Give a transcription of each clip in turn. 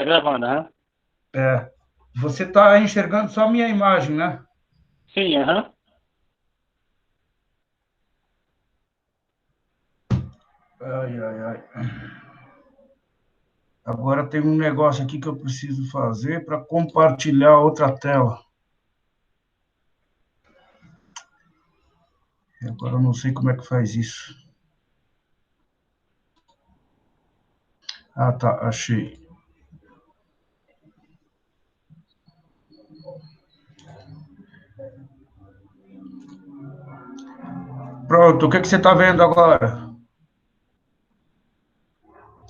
Tá gravando, aham. É. Você está enxergando só a minha imagem, né? Sim, aham. Ai, ai, ai. Agora tem um negócio aqui que eu preciso fazer para compartilhar outra tela. Agora eu não sei como é que faz isso. Ah, tá, achei. Pronto, o que você está vendo agora?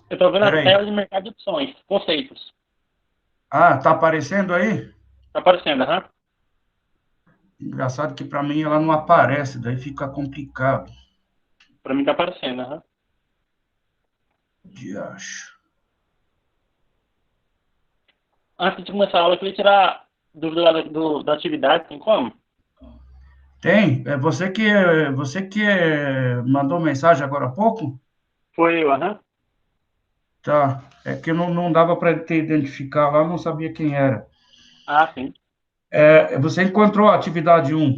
Eu tô vendo a Peraí. tela de mercado de opções, conceitos. Ah, tá aparecendo aí? Tá aparecendo, aham. Engraçado que para mim ela não aparece, daí fica complicado. Pra mim tá aparecendo, aham. De acho. Antes de começar a aula, eu queria tirar dúvida lá da atividade, tem como? Tem? É você que mandou mensagem agora há pouco? Foi eu, aham. Tá. É que não dava para te identificar lá, não sabia quem era. Ah, sim. Você encontrou a atividade um?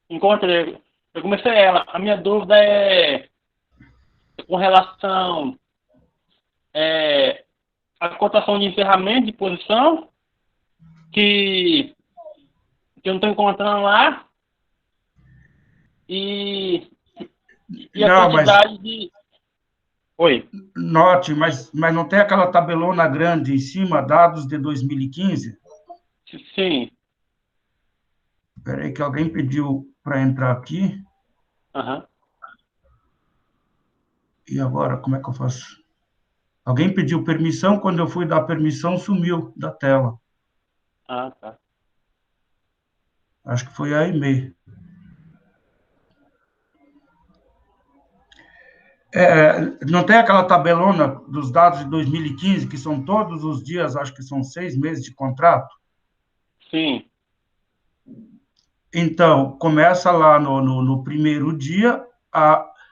Encontrei. Eu comecei ela. A minha dúvida é com relação é, à cotação de encerramento de posição, que, que eu não estou encontrando lá, e, e a Não, mas quantidade de. Oi. note, mas não tem aquela tabelona grande em cima, dados de 2015? Sim. Espera aí que alguém pediu para entrar aqui. Aham. E agora, como é que eu faço? Alguém pediu permissão, quando eu fui dar permissão, sumiu da tela. Ah, tá. Acho que foi a e-mail. Não tem aquela tabelona dos dados de 2015, que são todos os dias, acho que são 6 meses de contrato? Sim. Então, começa lá no primeiro dia,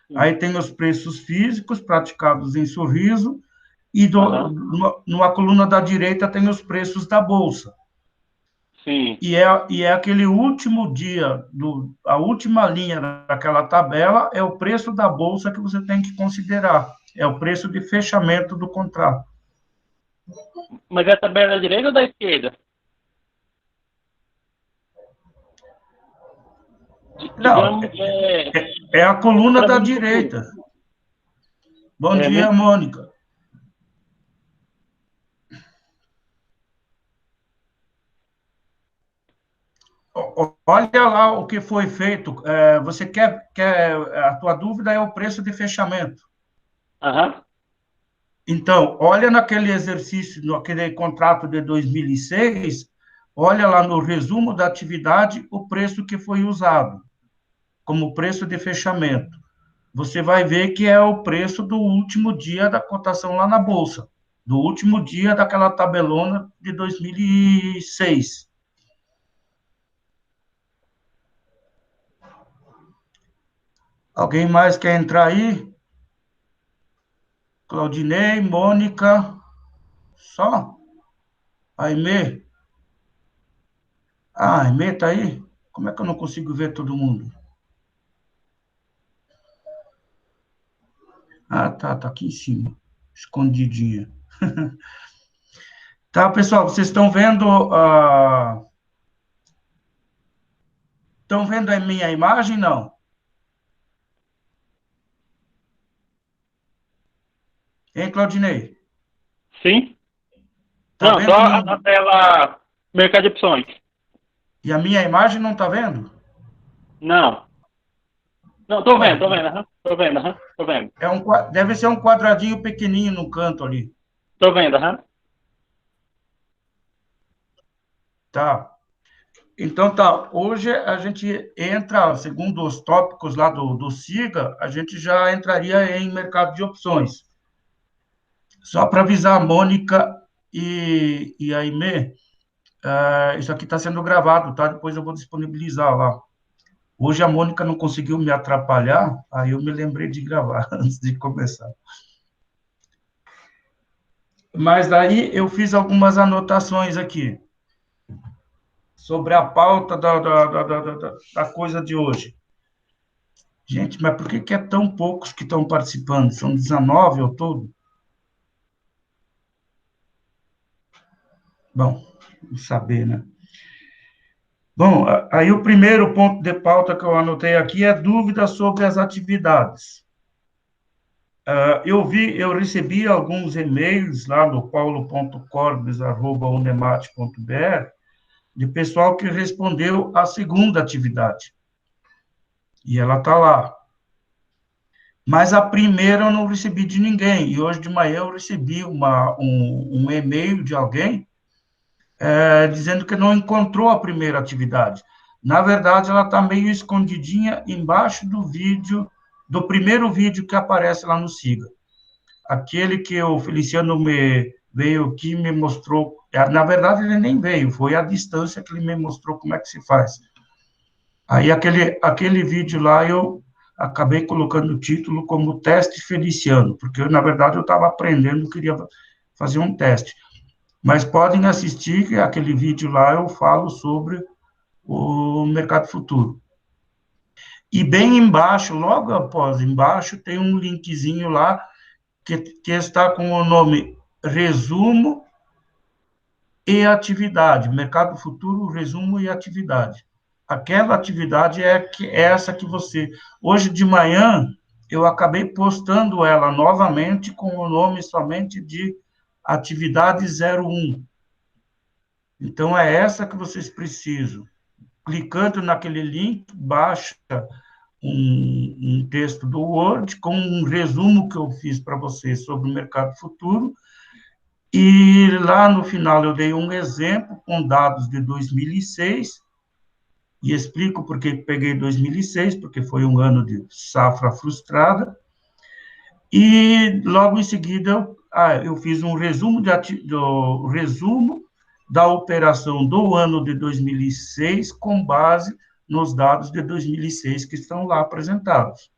Sim. aí tem os preços físicos praticados em Sorriso, e Aham. numa coluna da direita tem os preços da Bolsa. Sim. E é aquele último dia, a última linha daquela tabela é o preço da Bolsa que você tem que considerar. É o preço de fechamento do contrato. Mas é a tabela da direita ou da esquerda? Não, Digamos, é a coluna para da mim entender. direita. Bom É, dia, né? Mônica. Olha lá o que foi feito. Você quer, a tua dúvida é o preço de fechamento. Aham. Então, olha naquele exercício, naquele contrato de 2006, olha lá no resumo da atividade o preço que foi usado como preço de fechamento. Você vai ver que é o preço do último dia da cotação lá na Bolsa, do último dia daquela tabelona de 2006. Alguém mais quer entrar aí? Claudinei, Mônica, só? Aimee? Ah, Aimee tá aí? Como é que eu não consigo ver todo mundo? Ah, tá aqui em cima, escondidinha. Tá, pessoal, vocês estão vendo a minha imagem? Não? Hein, Claudinei? Sim? Tá Não, só vendo a tela mercado de opções. e a minha imagem não tá vendo? Não. Não, tô Ué, vendo, tô vendo, aham. Tô vendo, aham. Tô vendo. deve ser um quadradinho pequenininho no canto ali. Tô vendo, aham. Tá. Então tá, hoje a gente entra, segundo os tópicos lá do SIGA, a gente já entraria em mercado de opções. Só para avisar a Mônica e a Aimee, isso aqui está sendo gravado, tá? Depois eu vou disponibilizar lá. Hoje a Mônica não conseguiu me atrapalhar, aí eu me lembrei de gravar antes de começar. Mas daí eu fiz algumas anotações aqui sobre a pauta da coisa de hoje. Gente, mas por que que é tão poucos que estão participando? São 19 ao todo? Bom, vamos saber, né? Bom, aí o primeiro ponto de pauta que eu anotei aqui é dúvidas sobre as atividades. Eu recebi alguns e-mails lá no paulo.corbes@unemate.br de pessoal que respondeu a segunda atividade. E ela está lá. Mas a primeira eu não recebi de ninguém. E hoje de manhã eu recebi um e-mail de alguém dizendo que não encontrou a primeira atividade. Na verdade, ela está meio escondidinha embaixo do vídeo, do primeiro vídeo que aparece lá no Siga. Aquele que o Feliciano veio aqui me mostrou. Na verdade, ele nem veio, foi a distância que ele me mostrou como é que se faz. Aí, aquele vídeo lá, eu acabei colocando o título como Teste Feliciano, porque, na verdade, eu estava aprendendo, queria fazer um teste. Mas podem assistir, que aquele vídeo lá eu falo sobre o mercado futuro. E bem embaixo, logo após embaixo, tem um linkzinho lá que está com o nome Resumo e Atividade. Mercado Futuro, Resumo e Atividade. Aquela atividade é essa que você... Hoje de manhã, eu acabei postando ela novamente com o nome somente de Atividade 01. Então, é essa que vocês precisam. Clicando naquele link, baixa um texto do Word com um resumo que eu fiz para vocês sobre o mercado futuro, e lá no final eu dei um exemplo com dados de 2006, e explico por que peguei 2006, porque foi um ano de safra frustrada, e logo em seguida eu fiz um resumo da operação do ano de 2006 com base nos dados de 2006 que estão lá apresentados.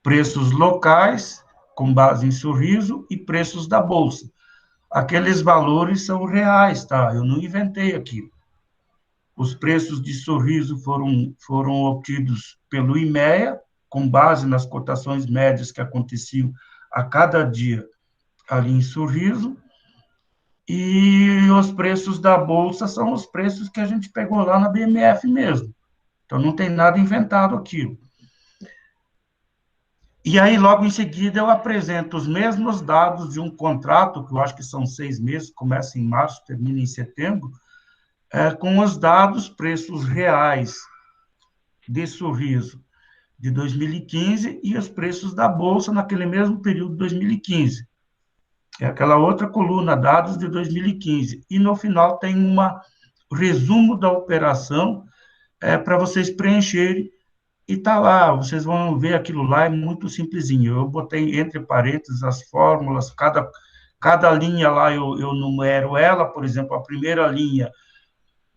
Preços locais, com base em Sorriso, e preços da Bolsa. Aqueles valores são reais, tá? Eu não inventei aquilo. Os preços de Sorriso foram obtidos pelo IMEA, com base nas cotações médias que aconteciam a cada dia ali em Sorriso, e os preços da Bolsa são os preços que a gente pegou lá na BMF mesmo. Então, não tem nada inventado aquilo. E aí, logo em seguida, eu apresento os mesmos dados de um contrato, que eu acho que são 6 meses, começa em março, termina em setembro, com os dados, preços reais de Sorriso de 2015 e os preços da Bolsa naquele mesmo período de 2015. É aquela outra coluna, dados de 2015. E no final tem um resumo da operação para vocês preencherem. E tá lá, vocês vão ver aquilo lá, é muito simplesinho. Eu botei entre parênteses as fórmulas, cada linha lá eu numero ela, por exemplo, a primeira linha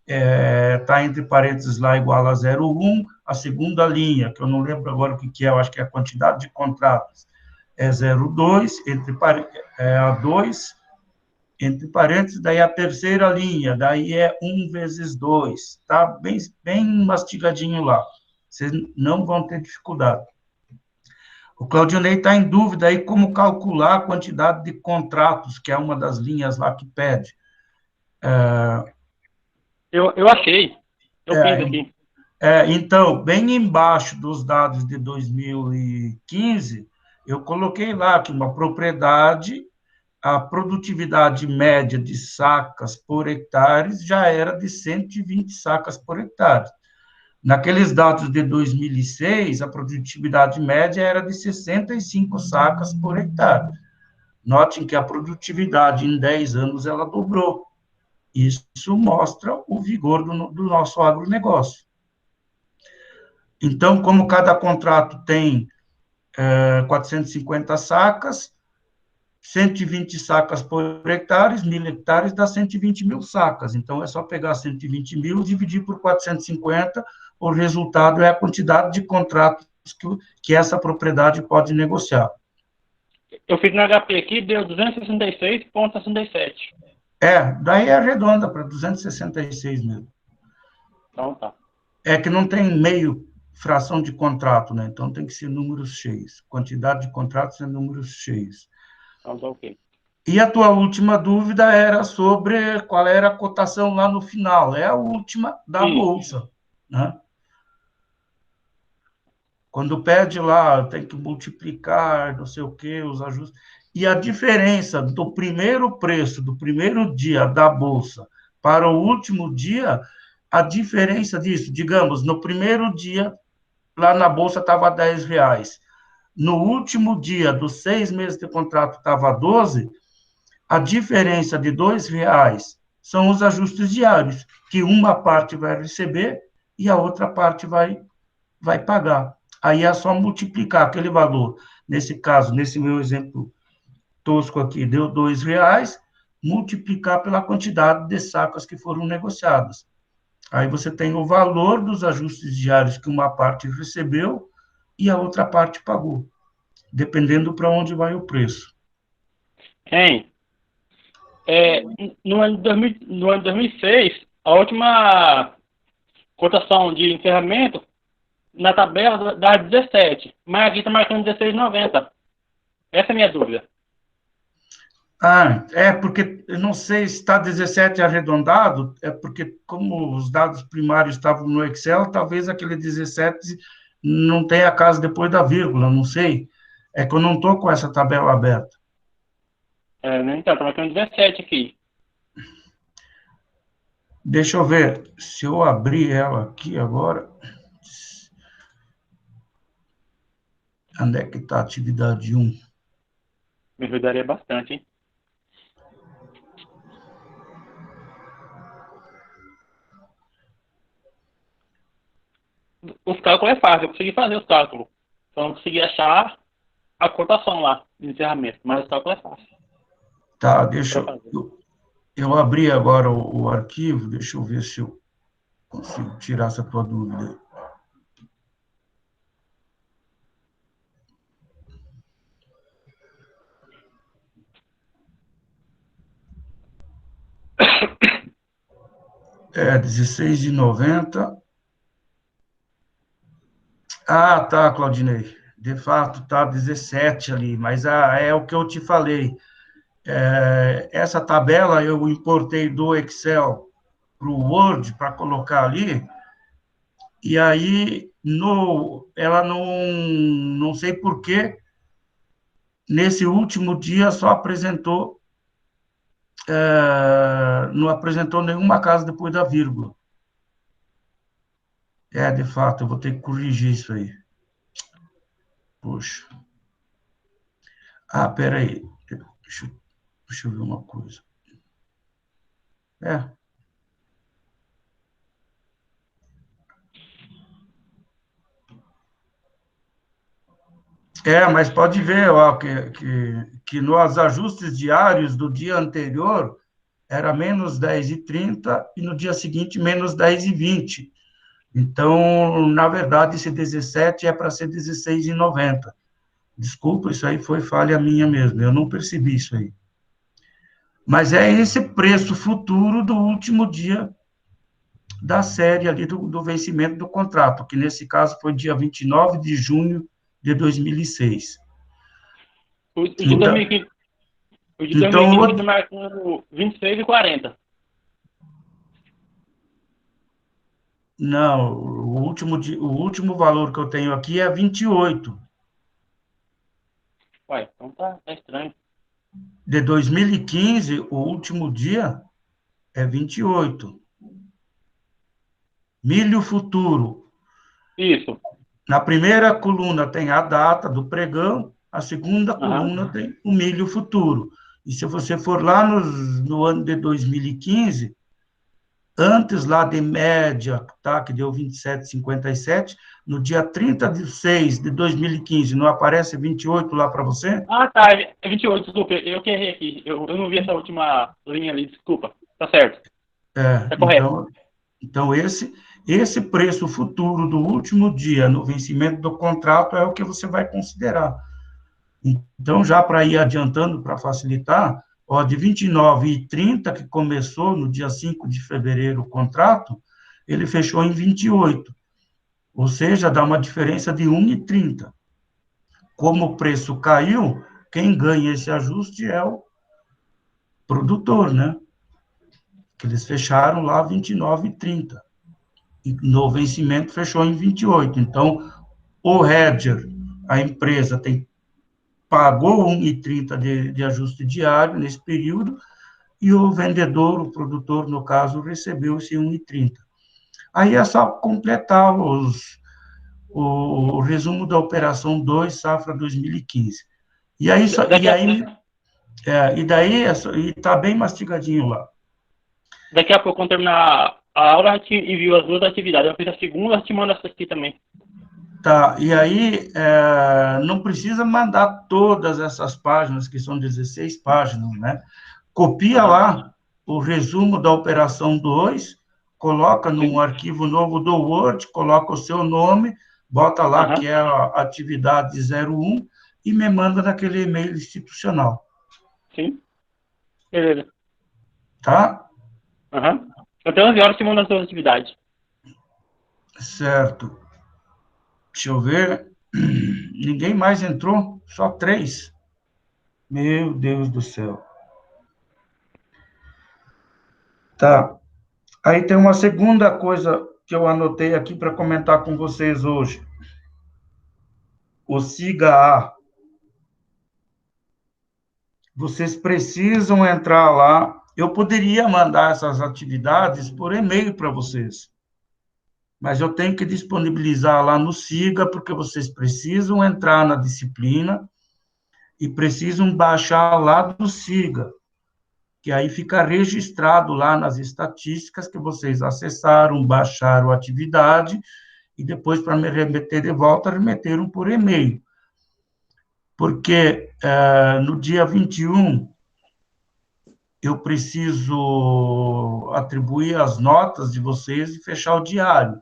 está entre parênteses lá igual a 0,1, a segunda linha, que eu não lembro agora o que é, eu acho que é a quantidade de contratos, é 0,2, a 2, entre parênteses, daí a terceira linha, daí é 1 vezes 2, tá bem mastigadinho lá. Vocês não vão ter dificuldade. O Claudionei está em dúvida aí como calcular a quantidade de contratos, que é uma das linhas lá que pede. Eu achei. Eu fiz aqui. Então, bem embaixo dos dados de 2015, eu coloquei lá que uma propriedade, a produtividade média de sacas por hectare já era de 120 sacas por hectare. Naqueles dados de 2006, a produtividade média era de 65 sacas por hectare. Notem que a produtividade em 10 anos ela dobrou. Isso mostra o vigor do nosso agronegócio. Então, como cada contrato tem 450 sacas, 120 sacas por hectare, 1.000 hectares dá 120 mil sacas. Então, é só pegar 120 mil e dividir por 450, o resultado é a quantidade de contratos que essa propriedade pode negociar. Eu fiz no HP aqui, deu 266,67. Daí arredonda para 266 mesmo. Então tá. É que não tem meio fração de contrato, né? Então tem que ser números cheios. Quantidade de contratos é números cheios. Então tá ok. E a tua última dúvida era sobre qual era a cotação lá no final. É a última da Isso. bolsa, né? Quando pede lá, tem que multiplicar, não sei o quê, os ajustes. E a diferença do primeiro preço, do primeiro dia da bolsa para o último dia, a diferença disso, digamos, no primeiro dia, lá na bolsa estava R$ 10. No último dia dos 6 meses de contrato estava 12, a diferença de R$ 2 são os ajustes diários, que uma parte vai receber e a outra parte vai pagar. Aí é só multiplicar aquele valor. Nesse caso, nesse meu exemplo tosco aqui, deu R$ 2, multiplicar pela quantidade de sacas que foram negociadas. Aí você tem o valor dos ajustes diários que uma parte recebeu e a outra parte pagou, dependendo para onde vai o preço. Hein? No ano de 2006, a última cotação de encerramento na tabela dá 17, mas aqui está marcando 16,90. Essa é a minha dúvida. Porque eu não sei se está 17 arredondado, é porque como os dados primários estavam no Excel, talvez aquele 17 não tenha casa depois da vírgula, não sei. É que eu não estou com essa tabela aberta. Né? Então, está marcando 17 aqui. Deixa eu ver, se eu abrir ela aqui agora, onde é que está a atividade 1? Me ajudaria bastante, hein? Os cálculos é fácil, eu consegui fazer os cálculos. Só não consegui achar a cotação lá de encerramento, mas os cálculos é fácil. Tá, deixa eu abrir agora o arquivo, deixa eu ver se eu consigo tirar essa tua dúvida. R$16,90. Tá, Claudinei. De fato, tá 17 ali, mas é o que eu te falei. Essa tabela eu importei do Excel para o Word para colocar ali, e aí ela não sei por quê, nesse último dia só apresentou, não apresentou nenhuma casa depois da vírgula. De fato, eu vou ter que corrigir isso aí. Poxa. Peraí. Deixa eu ver uma coisa. Mas pode ver, ó, que nos ajustes diários do dia anterior era menos 10,30 e no dia seguinte menos 10,20. Então, na verdade, esse 17 é para ser 16,90. Desculpa, isso aí foi falha minha mesmo, eu não percebi isso aí. Mas é esse preço futuro do último dia da série ali do vencimento do contrato, que nesse caso foi dia 29 de junho de 2006. O de 2015 está marcando 26,40. Não, o último valor que eu tenho aqui é 28. Ué, então tá estranho. De 2015, o último dia é 28. Milho futuro. Isso. Na primeira coluna tem a data do pregão, a segunda coluna tem o milho futuro. E se você for lá no ano de 2015, antes lá de média, tá, que deu 27,57, no dia 30 de 6 de 2015, não aparece 28 lá para você? Tá, é 28, desculpa, eu que errei aqui. Eu não vi essa última linha ali, desculpa. Tá certo. É correto. Então esse preço futuro do último dia no vencimento do contrato é o que você vai considerar. Então, já para ir adiantando, para facilitar, ó, de 29,30, que começou no dia 5 de fevereiro o contrato, ele fechou em 28, ou seja, dá uma diferença de 1,30. Como o preço caiu, quem ganha esse ajuste é o produtor, né? Que eles fecharam lá 29,30. E no vencimento fechou em 28. Então, o hedger, a empresa, pagou 1,30 de ajuste diário nesse período, e o vendedor, o produtor, no caso, recebeu esse 1,30. Aí é só completar o resumo da operação 2, safra 2015. E aí, Daqui a, e daí está bem mastigadinho lá. daqui a pouco, quando terminar a aula, a gente enviou as duas atividades. Eu fiz a segunda, a gente manda essa aqui também. Tá, e aí não precisa mandar todas essas páginas, que são 16 páginas, né? Copia lá o resumo da operação 2, coloca num arquivo novo do Word, coloca o seu nome, bota lá que é a atividade 01 e me manda naquele e-mail institucional. Sim, beleza. Tá? Até 11 horas te manda as duas atividades. Certo. Deixa eu ver. Ninguém mais entrou, só 3. Meu Deus do céu. Tá. Aí tem uma segunda coisa que eu anotei aqui para comentar com vocês hoje. O SIGA-A. Vocês precisam entrar lá. Eu poderia mandar essas atividades por e-mail para vocês, mas eu tenho que disponibilizar lá no SIGA, porque vocês precisam entrar na disciplina e precisam baixar lá do SIGA, que aí fica registrado lá nas estatísticas que vocês acessaram, baixaram a atividade, e depois, para me remeter de volta, remeteram por e-mail. Porque no dia 21, eu preciso atribuir as notas de vocês e fechar o diário.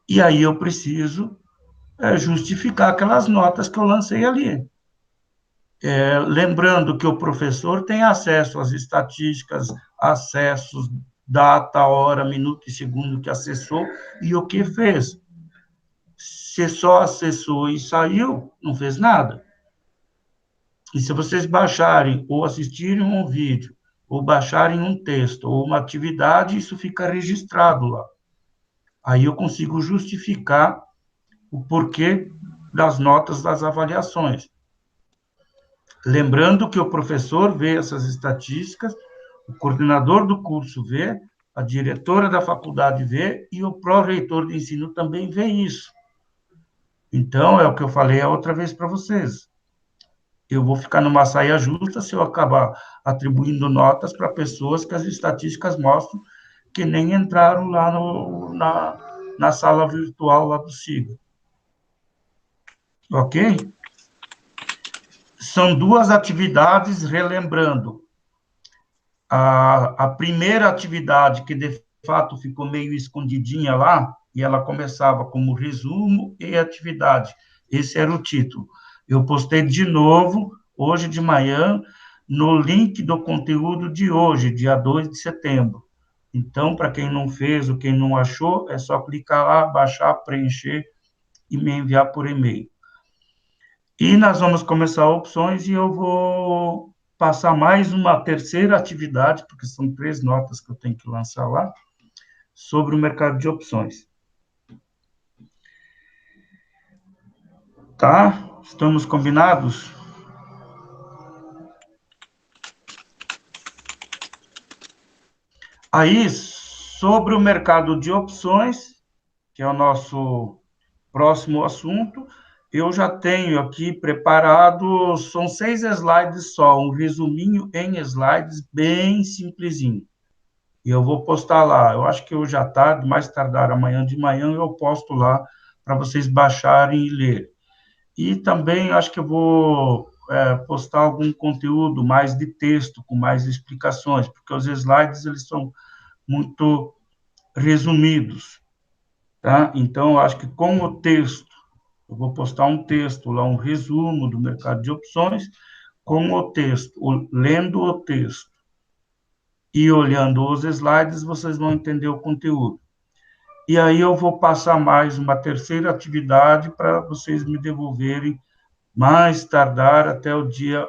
E aí eu preciso justificar aquelas notas que eu lancei ali. Lembrando que o professor tem acesso às estatísticas, acessos, data, hora, minuto e segundo que acessou e o que fez. Se só acessou e saiu, não fez nada. E se vocês baixarem ou assistirem um vídeo, ou baixarem um texto ou uma atividade, isso fica registrado lá. Aí eu consigo justificar o porquê das notas das avaliações. Lembrando que o professor vê essas estatísticas, o coordenador do curso vê, a diretora da faculdade vê e o pró-reitor de ensino também vê isso. Então, é o que eu falei a outra vez para vocês. Eu vou ficar numa saia justa se eu acabar atribuindo notas para pessoas que as estatísticas mostram que nem entraram lá na sala virtual lá do SIGA. Ok? São duas atividades, relembrando. A primeira atividade, que de fato ficou meio escondidinha lá, e ela começava como resumo e atividade. Esse era o título. Eu postei de novo, hoje de manhã, no link do conteúdo de hoje, dia 2 de setembro. Então, para quem não fez ou quem não achou, é só clicar lá, baixar, preencher e me enviar por e-mail. E nós vamos começar opções e eu vou passar mais uma terceira atividade, porque são 3 notas que eu tenho que lançar lá, sobre o mercado de opções. Tá? Estamos combinados? Aí, sobre o mercado de opções, que é o nosso próximo assunto, eu já tenho aqui preparado, são 6 slides só, um resuminho em slides bem simplesinho. E eu vou postar lá. Eu acho que hoje à tarde, mais tardar amanhã de manhã, eu posto lá para vocês baixarem e ler. E também acho que eu vou postar algum conteúdo mais de texto, com mais explicações, porque os slides eles são muito resumidos, tá? Então, eu acho que com o texto Eu vou postar um texto lá, um resumo do mercado de opções, com o texto, lendo o texto e olhando os slides, vocês vão entender o conteúdo. E aí eu vou passar mais uma terceira atividade para vocês me devolverem mais tardar até o dia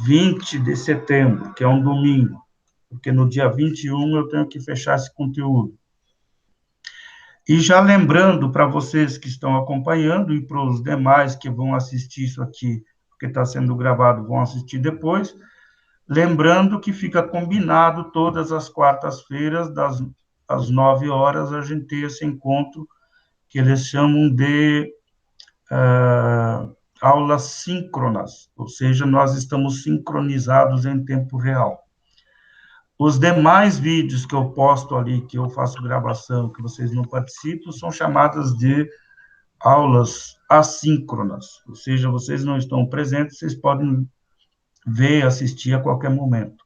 20 de setembro, que é um domingo, porque no dia 21 eu tenho que fechar esse conteúdo. E já lembrando para vocês que estão acompanhando e para os demais que vão assistir isso aqui, porque está sendo gravado, vão assistir depois, lembrando que fica combinado todas as quartas-feiras, às 9 horas, a gente ter esse encontro que eles chamam de aulas síncronas, ou seja, nós estamos sincronizados em tempo real. Os demais vídeos que eu posto ali, que eu faço gravação, que vocês não participam, são chamadas de aulas assíncronas, ou seja, vocês não estão presentes, vocês podem ver, assistir a qualquer momento.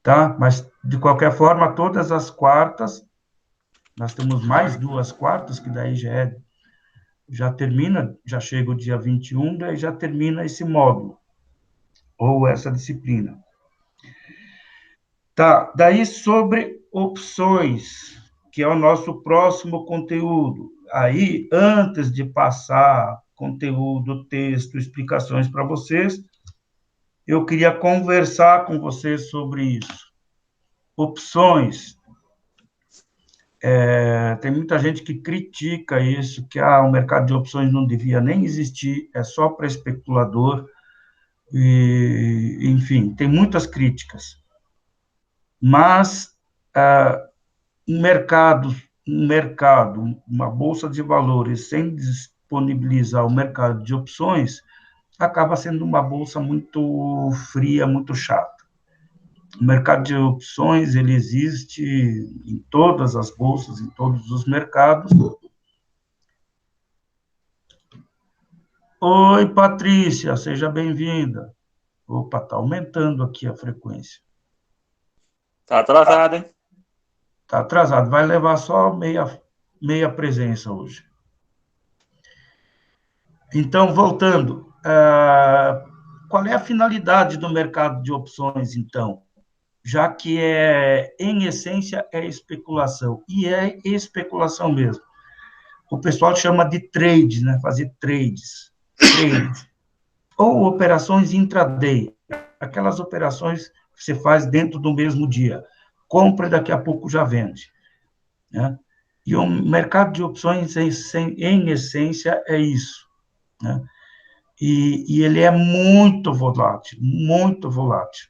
Tá? Mas, de qualquer forma, todas as quartas, nós temos mais 2 quartas, que daí já termina, já chega o dia 21, daí já termina esse módulo, ou essa disciplina. Tá, daí sobre opções, que é o nosso próximo conteúdo. Aí, antes de passar conteúdo, texto, explicações para vocês, eu queria conversar com vocês sobre isso. Opções. Tem muita gente que critica isso, que o mercado de opções não devia nem existir, é só para especulador, e, enfim, tem muitas críticas. Mas um mercado, uma bolsa de valores, sem disponibilizar o mercado de opções, acaba sendo uma bolsa muito fria, muito chata. O mercado de opções, ele existe em todas as bolsas, em todos os mercados. Oi, Patrícia, seja bem-vinda. Opa, está aumentando aqui a frequência. Tá atrasado, hein? Está atrasado, vai levar só meia presença hoje. Então, voltando, qual é a finalidade do mercado de opções, então? Já que, em essência, é especulação, e é especulação mesmo. O pessoal chama de trades, né? Fazer trades, ou operações intraday, aquelas operações que você faz dentro do mesmo dia, compra e daqui a pouco já vende, né? E o mercado de opções, em essência, é isso, né? E ele é muito volátil, muito volátil.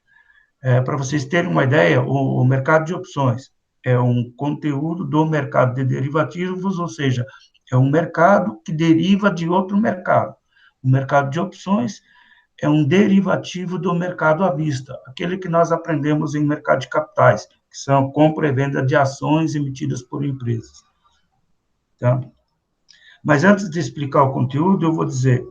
Para vocês terem uma ideia, o mercado de opções é um conteúdo do mercado de derivativos, ou seja, é um mercado que deriva de outro mercado. O mercado de opções é um derivativo do mercado à vista, aquele que nós aprendemos em mercado de capitais, que são compra e venda de ações emitidas por empresas. Tá? Mas antes de explicar o conteúdo, eu vou dizer,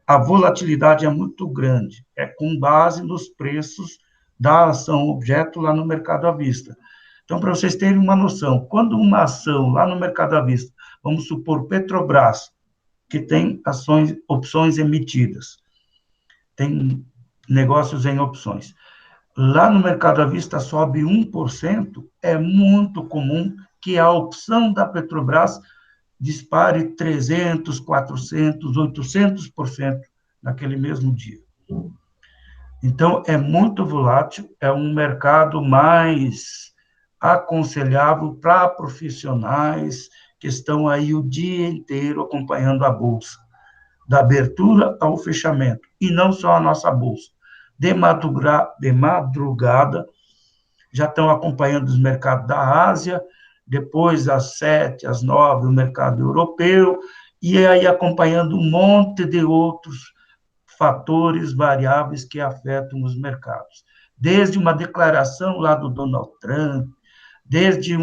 a volatilidade é muito grande, é com base nos preços da ação objeto lá no mercado à vista. Então, para vocês terem uma noção, quando uma ação lá no mercado à vista, vamos supor Petrobras, que tem opções emitidas, tem negócios em opções, lá no mercado à vista sobe 1%, é muito comum que a opção da Petrobras dispare 300, 400, 800% naquele mesmo dia. Então, é muito volátil, é um mercado mais aconselhável para profissionais que estão aí o dia inteiro acompanhando a bolsa, da abertura ao fechamento, e não só a nossa bolsa. De madrugada, já estão acompanhando os mercados da Ásia, depois às 7, às 9, o mercado europeu, e aí acompanhando um monte de outros fatores variáveis que afetam os mercados. Desde uma declaração lá do Donald Trump, desde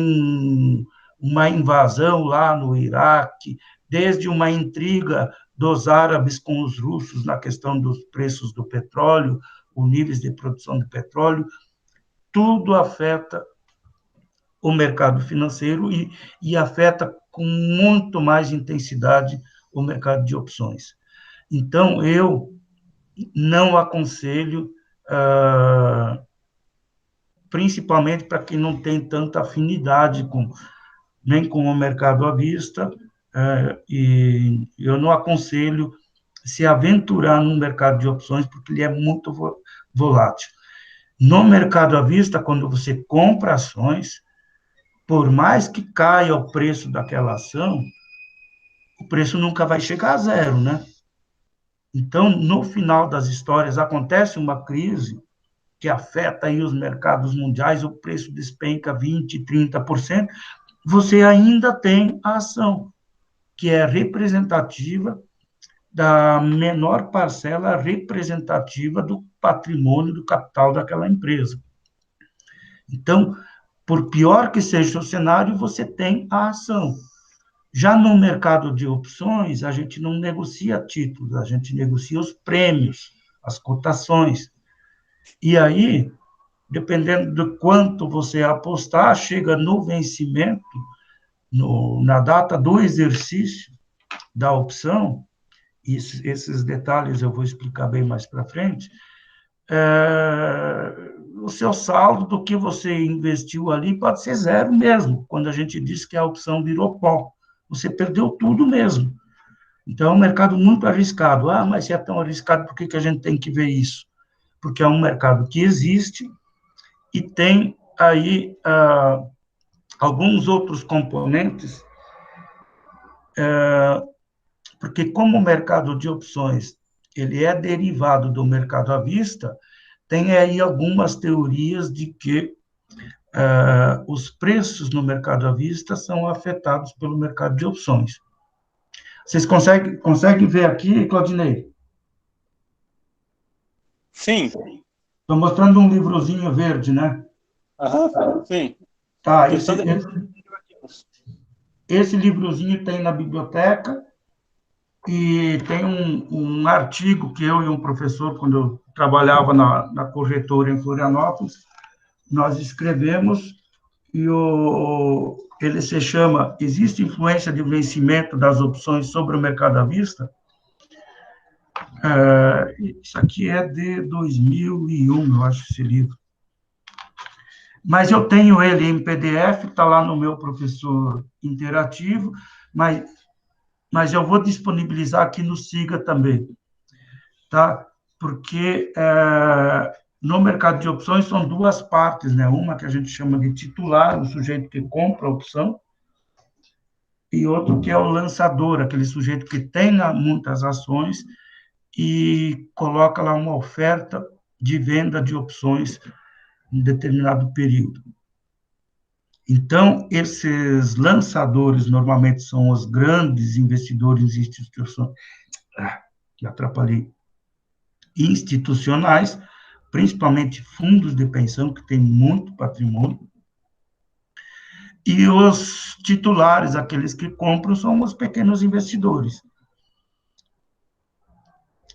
uma invasão lá no Iraque, desde uma intriga dos árabes com os russos na questão dos preços do petróleo, os níveis de produção de petróleo, tudo afeta o mercado financeiro e afeta com muito mais intensidade o mercado de opções. Então, eu não aconselho, principalmente para quem não tem tanta afinidade nem com o mercado à vista, e eu não aconselho se aventurar no mercado de opções, porque ele é muito volátil. No mercado à vista, quando você compra ações, por mais que caia o preço daquela ação, o preço nunca vai chegar a zero, né? Então, no final das histórias, acontece uma crise que afeta aí os mercados mundiais, o preço despenca 20%, 30%, você ainda tem a ação, que é representativa da menor parcela representativa do patrimônio, do capital daquela empresa. Então, por pior que seja o cenário, você tem a ação. Já no mercado de opções, a gente não negocia títulos, a gente negocia os prêmios, as cotações. E aí, dependendo do quanto você apostar, chega no vencimento, na data do exercício da opção, esses detalhes eu vou explicar bem mais para frente, o seu saldo do que você investiu ali pode ser zero mesmo, quando a gente diz que a opção virou pó. Você perdeu tudo mesmo. Então, é um mercado muito arriscado. Ah, mas se é tão arriscado, por que a gente tem que ver isso? Porque é um mercado que existe e tem aí alguns outros componentes, porque como o mercado de opções ele é derivado do mercado à vista, tem aí algumas teorias de que os preços no mercado à vista são afetados pelo mercado de opções. Vocês conseguem ver aqui, Claudinei? Sim. Estou mostrando um livrozinho verde, né? Sim. Tá, esse livrozinho tem na biblioteca e tem um artigo que eu e um professor, quando eu trabalhava na corretora em Florianópolis, nós escrevemos, e ele se chama Existe influência de vencimento das opções sobre o mercado à vista? Isso aqui é de 2001, eu acho, esse livro. Mas eu tenho ele em PDF, está lá no meu professor interativo, mas eu vou disponibilizar aqui no SIGA também, tá? Porque no mercado de opções são duas partes, né? Uma que a gente chama de titular, o sujeito que compra a opção, e outro que é o lançador, aquele sujeito que tem muitas ações e coloca lá uma oferta de venda de opções em determinado período. Então, esses lançadores normalmente são os grandes investidores institucionais, principalmente fundos de pensão, que têm muito patrimônio, e os titulares, aqueles que compram, são os pequenos investidores.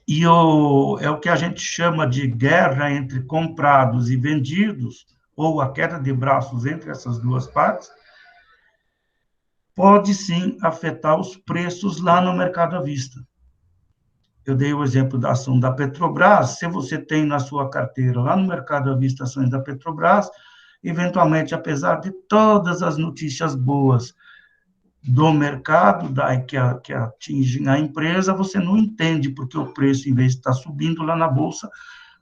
E é o que a gente chama de guerra entre comprados e vendidos, ou a queda de braços entre essas duas partes, pode sim afetar os preços lá no mercado à vista. Eu dei o exemplo da ação da Petrobras. Se você tem na sua carteira, lá no mercado à vista, ações da Petrobras, eventualmente, apesar de todas as notícias boas do mercado que atingem a empresa, você não entende porque o preço, em vez de estar subindo lá na Bolsa,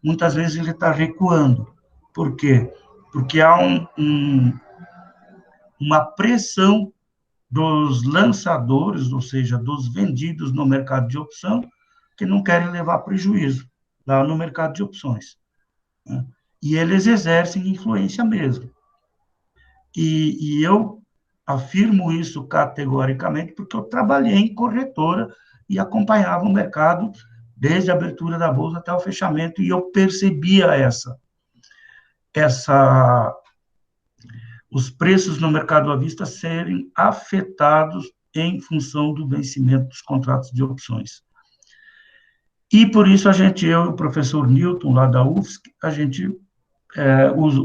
muitas vezes ele está recuando. Por quê? Porque há uma pressão dos lançadores, ou seja, dos vendidos no mercado de opção, que não querem levar prejuízo lá no mercado de opções, né? E eles exercem influência mesmo. E eu afirmo isso categoricamente porque eu trabalhei em corretora e acompanhava o mercado desde a abertura da bolsa até o fechamento, e eu percebia os preços no mercado à vista serem afetados em função do vencimento dos contratos de opções. E por isso eu e o professor Newton, lá da UFSC, a gente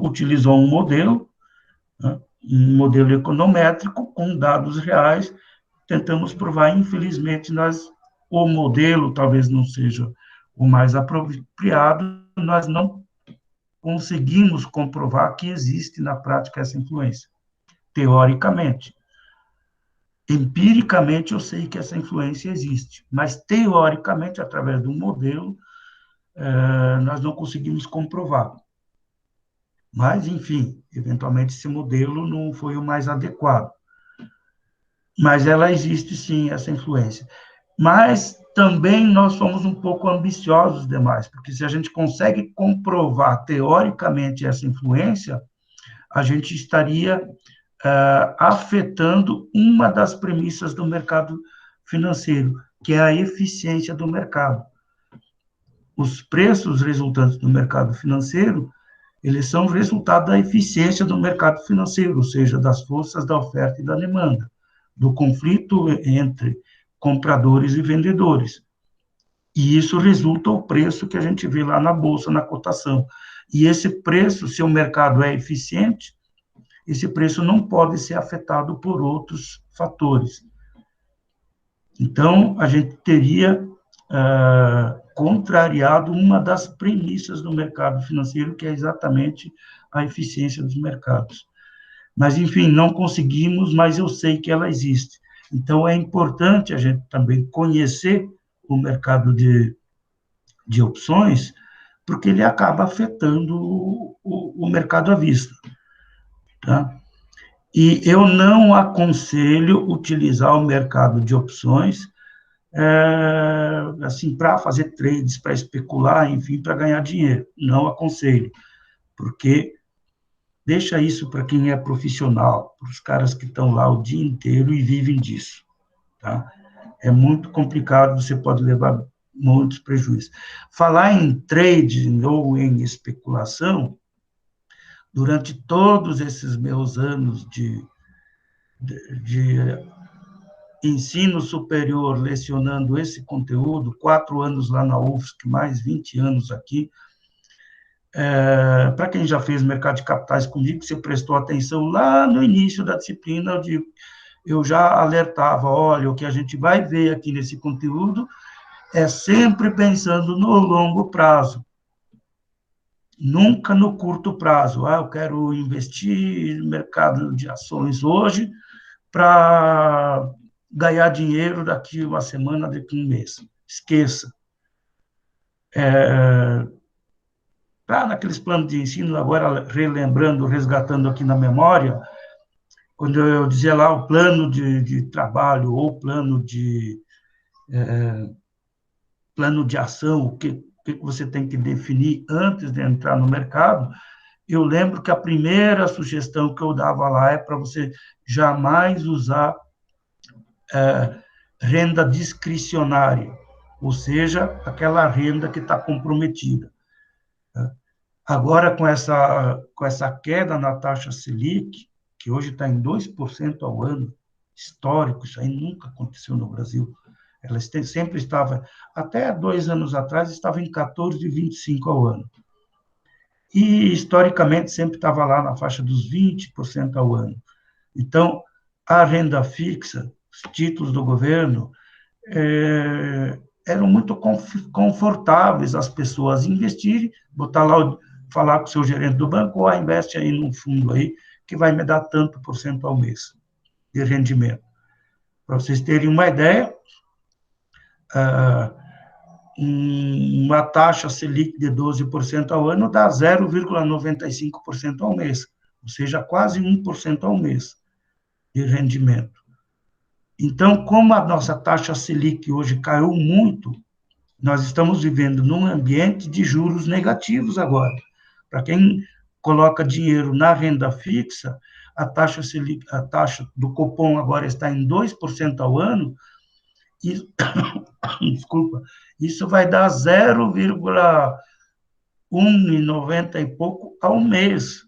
utilizou um modelo, né, um modelo econométrico com dados reais, tentamos provar, infelizmente, o modelo talvez não seja o mais apropriado, nós não conseguimos comprovar que existe na prática essa influência, teoricamente. Empiricamente, eu sei que essa influência existe, mas teoricamente, através do modelo, nós não conseguimos comprovar. Mas, enfim, eventualmente esse modelo não foi o mais adequado. Mas ela existe, sim, essa influência. Mas também nós somos um pouco ambiciosos demais, porque se a gente consegue comprovar teoricamente essa influência, a gente estaria afetando uma das premissas do mercado financeiro, que é a eficiência do mercado. Os preços resultantes do mercado financeiro, eles são resultado da eficiência do mercado financeiro, ou seja, das forças da oferta e da demanda, do conflito entre compradores e vendedores. E isso resulta o preço que a gente vê lá na bolsa, na cotação. E esse preço, se o mercado é eficiente, esse preço não pode ser afetado por outros fatores. Então, a gente teria contrariado uma das premissas do mercado financeiro, que é exatamente a eficiência dos mercados. Mas, enfim, não conseguimos, mas eu sei que ela existe. Então, é importante a gente também conhecer o mercado de opções, porque ele acaba afetando o mercado à vista. Tá? E eu não aconselho utilizar o mercado de opções assim, para fazer trades, para especular, enfim, para ganhar dinheiro. Não aconselho, porque deixa isso para quem é profissional, para os caras que estão lá o dia inteiro e vivem disso, tá? É muito complicado, você pode levar muitos prejuízos. Falar em trade ou em especulação, durante todos esses meus anos de ensino superior lecionando esse conteúdo, 4 anos lá na UFSC, mais 20 anos aqui, para quem já fez mercado de capitais comigo, você prestou atenção lá no início da disciplina, eu já alertava, olha, o que a gente vai ver aqui nesse conteúdo é sempre pensando no longo prazo, nunca no curto prazo. Eu quero investir no mercado de ações hoje para ganhar dinheiro daqui uma semana, daqui um mês. Esqueça. Naqueles planos de ensino, agora relembrando, resgatando aqui na memória, quando eu dizia lá o plano de trabalho ou plano de ação, o que você tem que definir antes de entrar no mercado, eu lembro que a primeira sugestão que eu dava lá é para você jamais usar renda discricionária, ou seja, aquela renda que está comprometida. Agora, com essa queda na taxa Selic, que hoje está em 2% ao ano, histórico, isso aí nunca aconteceu no Brasil. Ela sempre estava, até 2 anos atrás, estava em 14,25% ao ano. E, historicamente, sempre estava lá na faixa dos 20% ao ano. Então, a renda fixa, os títulos do governo, eram muito confortáveis as pessoas investirem, botar lá, falar com o seu gerente do banco, investe aí num fundo aí, que vai me dar tanto por cento ao mês de rendimento. Para vocês terem uma ideia, uma taxa Selic de 12% ao ano dá 0,95% ao mês, ou seja, quase 1% ao mês de rendimento. Então, como a nossa taxa Selic hoje caiu muito, nós estamos vivendo num ambiente de juros negativos agora. Para quem coloca dinheiro na renda fixa, a taxa Selic, a taxa do Copom agora está em 2% ao ano, e, desculpa, isso vai dar 0,190 e pouco ao mês.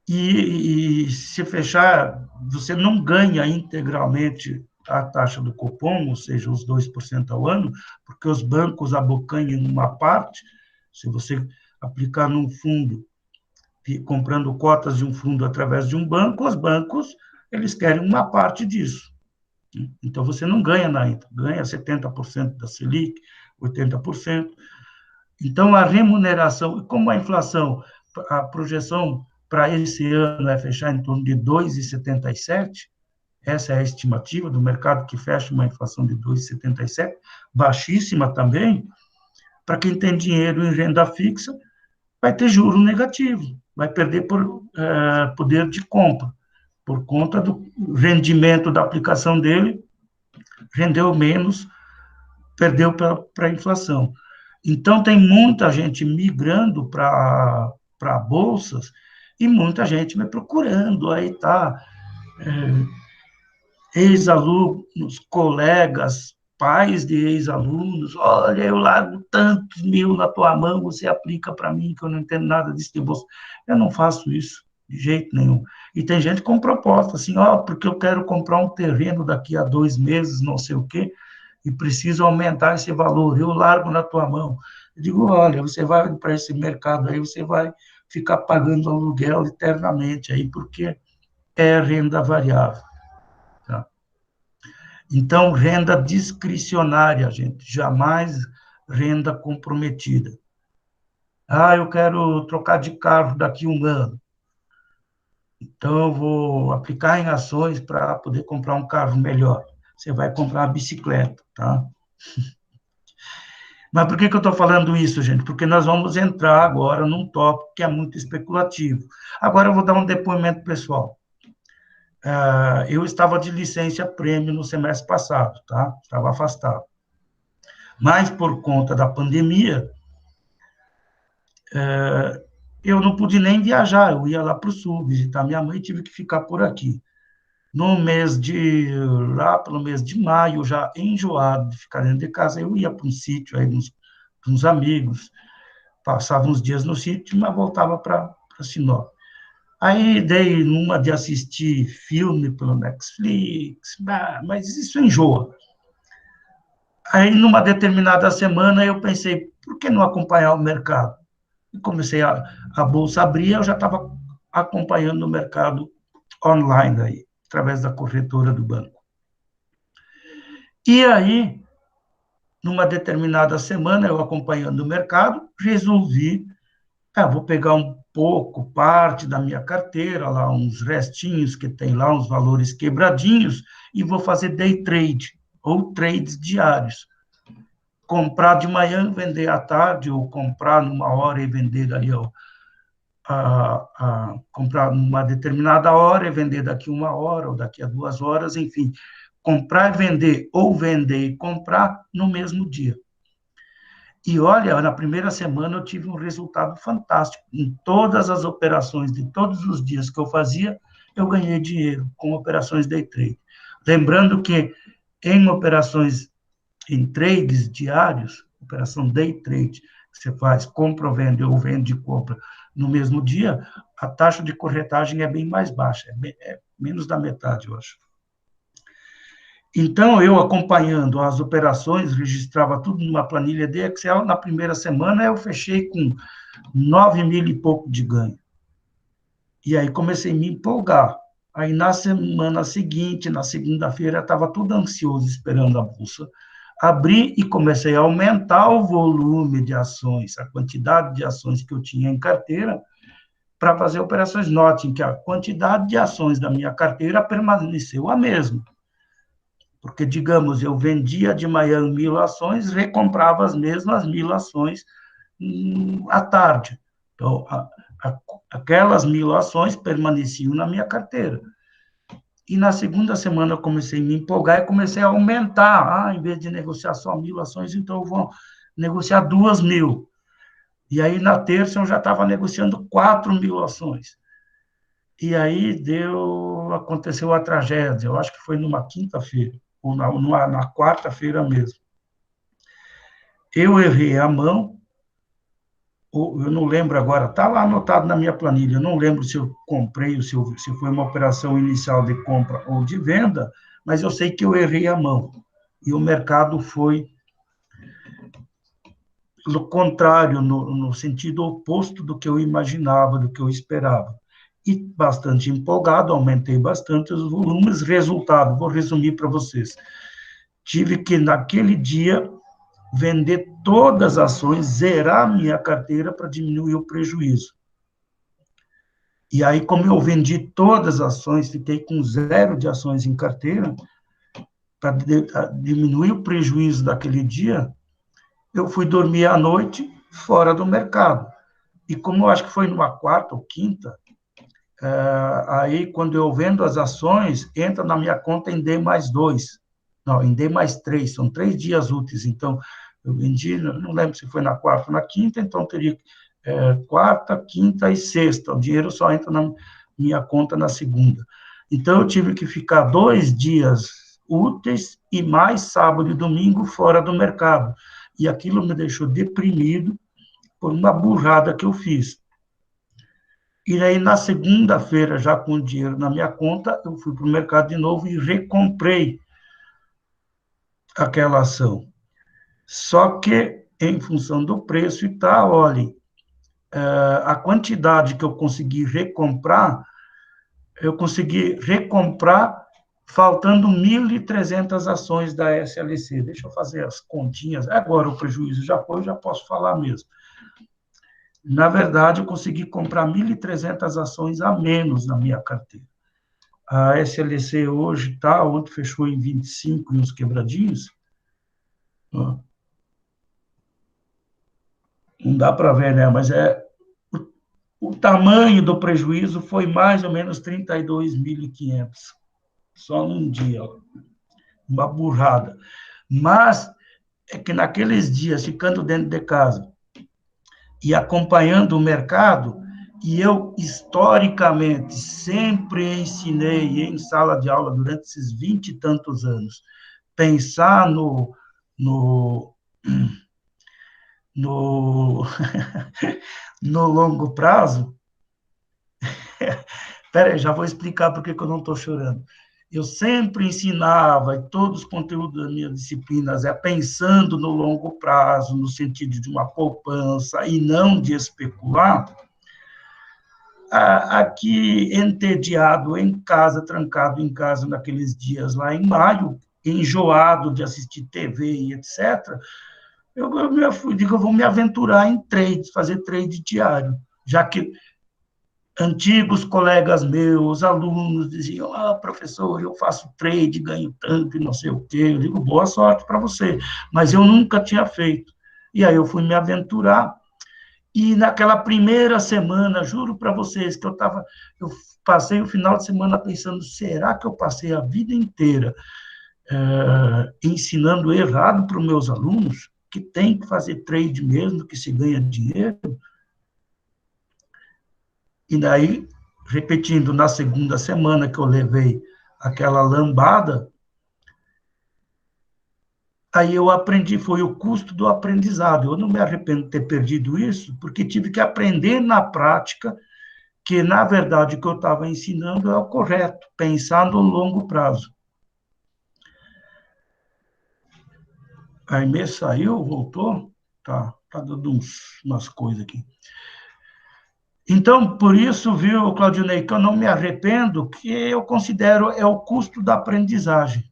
E se fechar, você não ganha integralmente a taxa do Copom, ou seja, os 2% ao ano, porque os bancos abocanham uma parte. Se você aplicar num fundo comprando cotas de um fundo através de um banco, os bancos, eles querem uma parte disso. Então, você não ganha na Inter, ganha 70% da Selic, 80%. Então, a remuneração, como a inflação, a projeção para esse ano vai fechar em torno de 2,77, essa é a estimativa do mercado, que fecha uma inflação de 2,77, baixíssima também. Para quem tem dinheiro em renda fixa, vai ter juro negativo, vai perder poder de compra, por conta do rendimento da aplicação dele, rendeu menos, perdeu para a inflação. Então, tem muita gente migrando para bolsas e muita gente me procurando. Aí tá, ex-alunos, colegas, pais de ex-alunos, olha, eu largo tantos mil na tua mão, você aplica para mim, que eu não entendo nada disso de bolsa. Eu não faço isso, de jeito nenhum. E tem gente com proposta, assim, porque eu quero comprar um terreno daqui a 2 meses, não sei o quê, e preciso aumentar esse valor, eu largo na tua mão. Eu digo, olha, você vai para esse mercado aí, você vai ficar pagando aluguel eternamente aí, porque é renda variável. Tá? Então, renda discricionária, gente, jamais renda comprometida. Eu quero trocar de carro daqui a um ano. Então, eu vou aplicar em ações para poder comprar um carro melhor. Você vai comprar uma bicicleta, tá? Mas por que eu estou falando isso, gente? Porque nós vamos entrar agora num tópico que é muito especulativo. Agora eu vou dar um depoimento pessoal. Eu estava de licença prêmio no semestre passado, tá? Estava afastado. Mas, por conta da pandemia, eu não pude nem viajar, eu ia lá para o sul visitar minha mãe e tive que ficar por aqui. Lá pelo mês de maio, já enjoado de ficar dentro de casa, eu ia para um sítio aí, uns amigos, passava uns dias no sítio, mas voltava para Sinop. Aí dei numa de assistir filme pelo Netflix, mas isso enjoa. Aí, numa determinada semana, eu pensei, por que não acompanhar o mercado? E comecei a bolsa abrir, eu já estava acompanhando o mercado online aí, através da corretora do banco. E aí, numa determinada semana, eu acompanhando o mercado, resolvi, vou pegar um pouco, parte da minha carteira, lá uns restinhos que tem lá, uns valores quebradinhos, e vou fazer day trade, ou trades diários. Comprar de manhã, vender à tarde, ou comprar numa hora e vender ali, comprar numa determinada hora e vender daqui 1 hora, ou daqui a 2 horas, enfim, comprar e vender, ou vender e comprar no mesmo dia. E olha, na primeira semana eu tive um resultado fantástico. Em todas as operações de todos os dias que eu fazia, eu ganhei dinheiro com operações day trade. Lembrando que em operações, em trades diários, operação day trade, que você faz, compra ou vende e compra no mesmo dia, a taxa de corretagem é bem mais baixa, é menos da metade, eu acho. Então, eu acompanhando as operações, registrava tudo numa planilha de Excel, na primeira semana eu fechei com 9 mil e pouco de ganho. E aí comecei a me empolgar. Aí, na semana seguinte, na segunda-feira, eu estava todo ansioso esperando a bolsa abrir e comecei a aumentar o volume de ações, a quantidade de ações que eu tinha em carteira, para fazer operações. Notem que a quantidade de ações da minha carteira permaneceu a mesma. Porque, digamos, eu vendia de manhã 1.000 ações, recomprava as mesmas 1.000 ações à tarde. Então, aquelas 1.000 ações permaneciam na minha carteira. E na segunda semana eu comecei a me empolgar e comecei a aumentar. Em vez de negociar só 1.000 ações, então eu vou negociar 2.000. E aí, na terça, eu já estava negociando 4.000 ações. E aí aconteceu a tragédia, eu acho que foi numa quinta-feira, ou na quarta-feira mesmo. Eu errei a mão, eu não lembro agora, está lá anotado na minha planilha, eu não lembro se eu comprei, ou se foi uma operação inicial de compra ou de venda, mas eu sei que eu errei a mão. E o mercado foi pelo contrário, no sentido oposto do que eu imaginava, do que eu esperava. E bastante empolgado, aumentei bastante os volumes. Resultado, vou resumir para vocês. Tive que, naquele dia, vender todas as ações, zerar minha carteira para diminuir o prejuízo. E aí, como eu vendi todas as ações, fiquei com 0 de ações em carteira, para diminuir o prejuízo daquele dia, eu fui dormir à noite fora do mercado. E como eu acho que foi numa quarta ou quinta, aí quando eu vendo as ações, entra na minha conta em D mais 2. Não, em D mais 3, são 3 dias úteis. Então, eu vendi, não lembro se foi na quarta ou na quinta, então teria quarta, quinta e sexta. O dinheiro só entra na minha conta na segunda. Então, eu tive que ficar 2 dias úteis e mais sábado e domingo fora do mercado. E aquilo me deixou deprimido por uma burrada que eu fiz. E aí, na segunda-feira, já com o dinheiro na minha conta, eu fui para o mercado de novo e recomprei aquela ação. Só que, em função do preço e tal, olha, a quantidade que eu consegui recomprar faltando 1.300 ações da SLC. Deixa eu fazer as continhas. Agora o prejuízo já foi, eu já posso falar mesmo. Na verdade, eu consegui comprar 1.300 ações a menos na minha carteira. A SLC hoje está, ontem fechou em 25 e uns quebradinhos. Não dá para ver, né? Mas o tamanho do prejuízo foi mais ou menos 32.500. Só num dia. Uma burrada. Mas é que naqueles dias, ficando dentro de casa e acompanhando o mercado, e eu, historicamente, sempre ensinei em sala de aula, durante esses 20 e tantos anos, pensar no, no, no longo prazo. Peraí, já vou explicar por que eu não estou chorando. Eu sempre ensinava, e todos os conteúdos das minhas disciplinas, pensando no longo prazo, no sentido de uma poupança e não de especular. Aqui, entediado em casa, trancado em casa naqueles dias lá em maio, enjoado de assistir TV e etc., eu digo, eu vou me aventurar em trade, fazer trade diário, já que antigos colegas meus, alunos, diziam, professor, eu faço trade, ganho tanto e não sei o quê. Eu digo, boa sorte para você. Mas eu nunca tinha feito. E aí eu fui me aventurar. E naquela primeira semana, juro para vocês que eu passei o final de semana pensando, será que eu passei a vida inteira ensinando errado para os meus alunos, que tem que fazer trade mesmo, que se ganha dinheiro? E daí, repetindo, na segunda semana que eu levei aquela lambada, aí eu aprendi, foi o custo do aprendizado. Eu não me arrependo de ter perdido isso, porque tive que aprender na prática que, na verdade, o que eu estava ensinando é o correto, pensar no longo prazo. A Aimee saiu, voltou? Tá dando umas coisas aqui. Então, por isso, viu, Claudinei, que eu não me arrependo, que eu considero o custo da aprendizagem.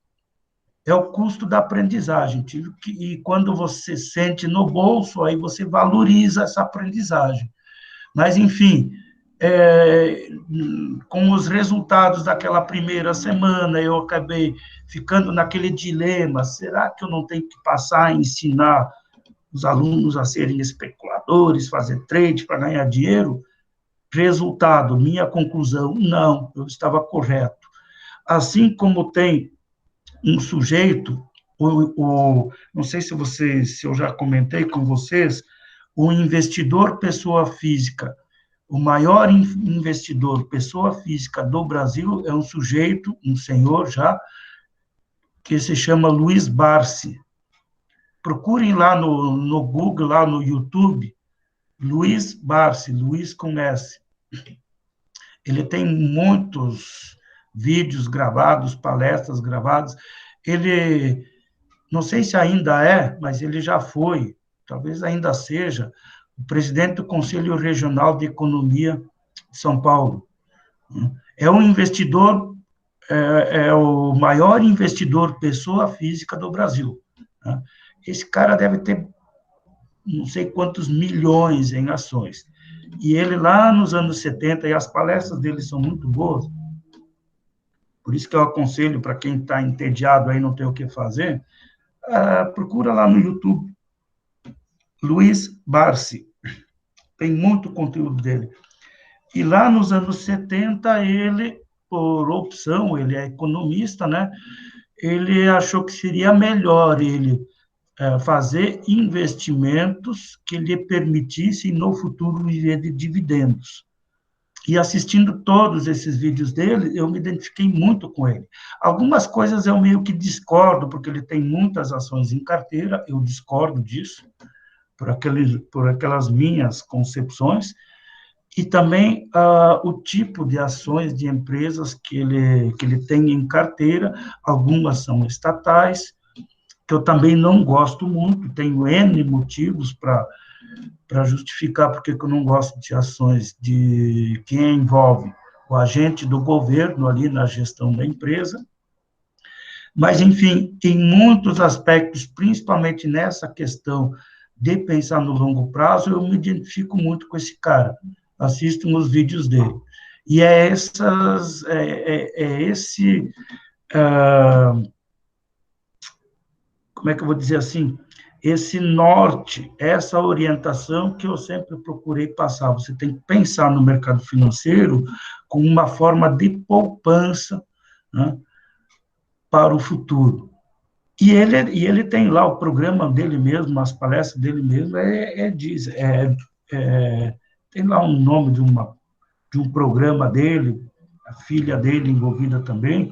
É o custo da aprendizagem. E quando você sente no bolso, aí você valoriza essa aprendizagem. Mas, enfim, com os resultados daquela primeira semana, eu acabei ficando naquele dilema, será que eu não tenho que passar a ensinar os alunos a serem especuladores, fazer trade para ganhar dinheiro? Resultado, minha conclusão, não, eu estava correto. Assim como tem um sujeito, não sei se eu já comentei com vocês, o investidor pessoa física, o maior investidor pessoa física do Brasil é um sujeito, um senhor já, que se chama Luiz Barsi. Procurem lá no Google, lá no YouTube, Luiz Barsi, Luiz com S. Ele tem muitos vídeos gravados, palestras gravadas. Ele, não sei se ainda mas ele já foi talvez ainda seja, o presidente do Conselho Regional de Economia de São Paulo. É um investidor, é o maior investidor pessoa física do Brasil. Esse cara deve ter não sei quantos milhões em ações. E ele lá nos anos 70, e as palestras dele são muito boas, por isso que eu aconselho para quem está entediado aí, não tem o que fazer, procura lá no YouTube, Luiz Barsi, tem muito conteúdo dele. E lá nos anos 70, ele, por opção, ele é economista, né? Ele achou que seria melhor ele fazer investimentos que lhe permitissem, no futuro, viver de dividendos. E assistindo todos esses vídeos dele, eu me identifiquei muito com ele. Algumas coisas eu meio que discordo, porque ele tem muitas ações em carteira, eu discordo disso, por aquelas minhas concepções, e também o tipo de ações de empresas que ele tem em carteira, algumas são estatais, que eu também não gosto muito, tenho N motivos para justificar porque eu não gosto de ações de quem envolve o agente do governo ali na gestão da empresa. Mas, enfim, em muitos aspectos, principalmente nessa questão de pensar no longo prazo, eu me identifico muito com esse cara. Assisto nos vídeos dele. E é esse... como é que eu vou dizer assim, esse norte, essa orientação que eu sempre procurei passar. Você tem que pensar no mercado financeiro como uma forma de poupança, né, para o futuro. E ele tem lá o programa dele mesmo, as palestras dele mesmo, tem lá um nome de um programa dele, a filha dele envolvida também,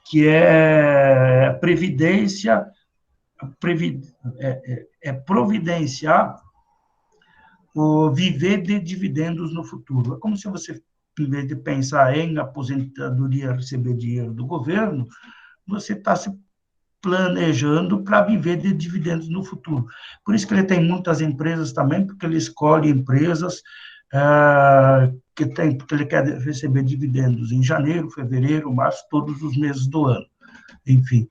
que é Previdência, providenciar o viver de dividendos no futuro. É como se você, em vez de pensar em aposentadoria, receber dinheiro do governo, você está se planejando para viver de dividendos no futuro. Por isso que ele tem muitas empresas também, porque ele escolhe empresas porque ele quer receber dividendos em janeiro, fevereiro, março, todos os meses do ano. Enfim.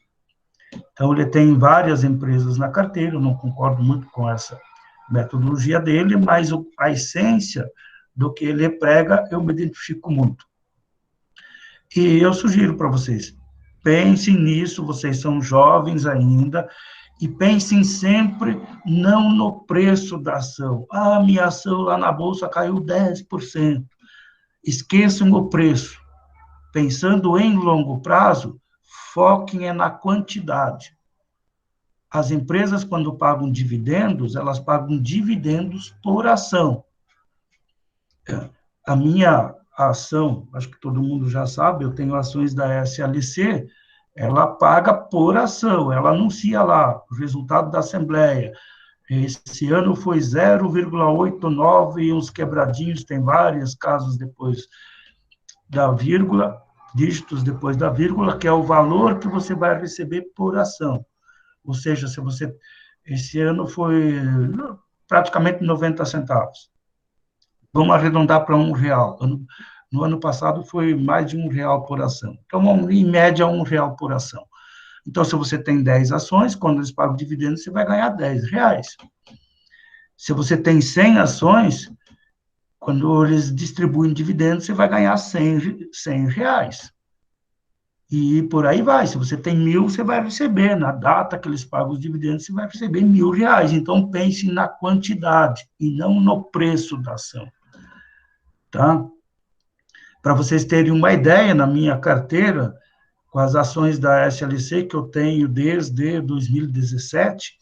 Então, ele tem várias empresas na carteira, eu não concordo muito com essa metodologia dele, mas a essência do que ele prega, eu me identifico muito. E eu sugiro para vocês, pensem nisso, vocês são jovens ainda, e pensem sempre não no preço da ação. Minha ação lá na Bolsa caiu 10%. Esqueçam o preço. Pensando em longo prazo, foquem na quantidade. As empresas, quando pagam dividendos, elas pagam dividendos por ação. A minha ação, acho que todo mundo já sabe, eu tenho ações da SLC, ela paga por ação, ela anuncia lá o resultado da Assembleia. Esse ano foi 0,89 e uns quebradinhos, tem vários casos depois da vírgula, dígitos depois da vírgula, que é o valor que você vai receber por ação. Ou seja, esse ano foi praticamente 90 centavos. Vamos arredondar para R$1. No ano passado foi mais de R$1 por ação. Então, em média, R$1 por ação. Então, se você tem 10 ações, quando eles pagam dividendos, você vai ganhar R$10. Se você tem 100 ações, quando eles distribuem dividendos, você vai ganhar R$100. E por aí vai. Se você tem 1.000, você vai receber. Na data que eles pagam os dividendos, você vai receber R$1.000. Então, pense na quantidade e não no preço da ação. Tá? Para vocês terem uma ideia, na minha carteira, com as ações da SLC que eu tenho desde 2017,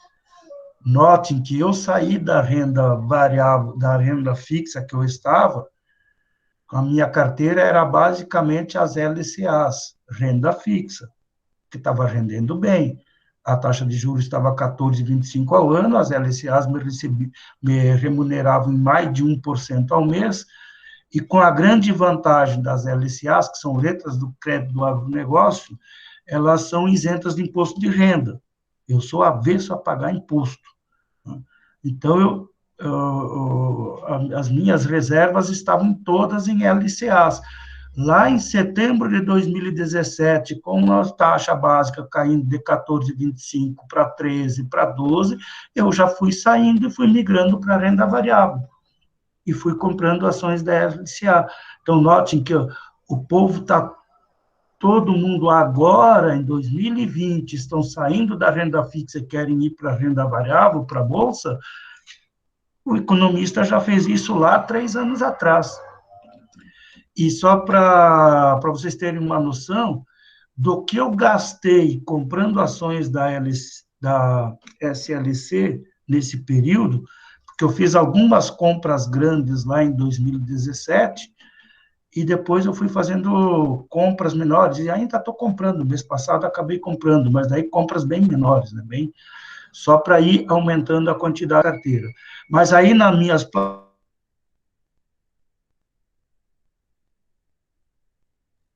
notem que eu saí da renda variável, da renda fixa que eu estava, a minha carteira era basicamente as LCAs, renda fixa, que estava rendendo bem. A taxa de juros estava 14,25 ao ano, as LCAs me remuneravam em mais de 1% ao mês, e com a grande vantagem das LCAs, que são letras do crédito do agronegócio, elas são isentas de imposto de renda. Eu sou avesso a pagar imposto. Então, as minhas reservas estavam todas em LCAs. Lá em setembro de 2017, com a taxa básica caindo de 14,25 para 13, para 12, eu já fui saindo e fui migrando para a renda variável. E fui comprando ações da LCA. Então, notem que o povo está, todo mundo agora, em 2020, estão saindo da renda fixa e querem ir para a renda variável, para a Bolsa. O economista já fez isso lá 3 anos atrás. E só para vocês terem uma noção do que eu gastei comprando ações da SLC nesse período, porque eu fiz algumas compras grandes lá em 2017, e depois eu fui fazendo compras menores, e ainda estou comprando, mês passado acabei comprando, mas daí compras bem menores, né? Só para ir aumentando a quantidade da carteira. Mas aí nas minhas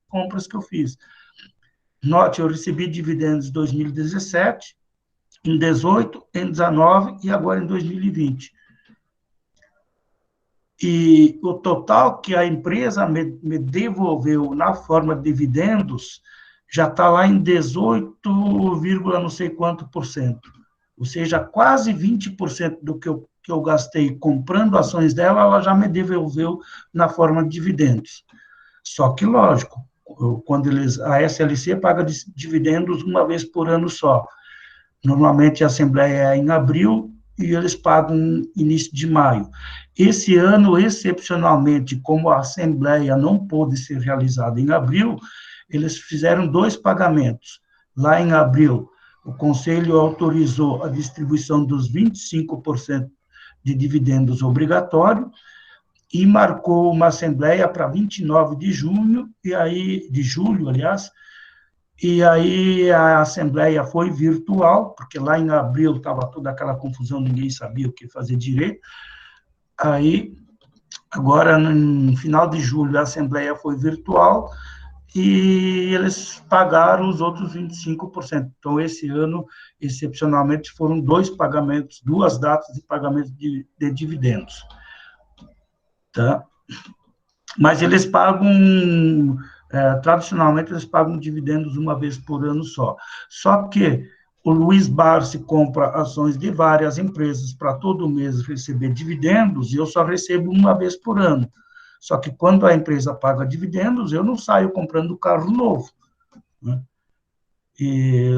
compras que eu fiz. Note, eu recebi dividendos em 2017, em 18, em 19 e agora em 2020. E o total que a empresa me devolveu na forma de dividendos já está lá em 18, não sei quanto por cento. Ou seja, quase 20% do que eu gastei comprando ações dela, ela já me devolveu na forma de dividendos. Só que, lógico, quando a SLC paga dividendos uma vez por ano só. Normalmente a Assembleia é em abril e eles pagam início de maio. Esse ano, excepcionalmente, como a Assembleia não pôde ser realizada em abril, eles fizeram 2 pagamentos. Lá em abril, o Conselho autorizou a distribuição dos 25% de dividendos obrigatório e marcou uma assembleia para 29 de junho, de julho, aliás, e aí a assembleia foi virtual, porque lá em abril estava toda aquela confusão, ninguém sabia o que fazer direito. Aí, agora, no final de julho, a assembleia foi virtual e eles pagaram os outros 25%. Então, esse ano, excepcionalmente, foram 2 pagamentos, 2 datas de pagamento de dividendos. Tá? Mas eles pagam, tradicionalmente, eles pagam dividendos uma vez por ano só. Só que o Luiz Barsi compra ações de várias empresas para todo mês receber dividendos, e eu só recebo uma vez por ano. Só que quando a empresa paga dividendos, eu não saio comprando carro novo. Né? E,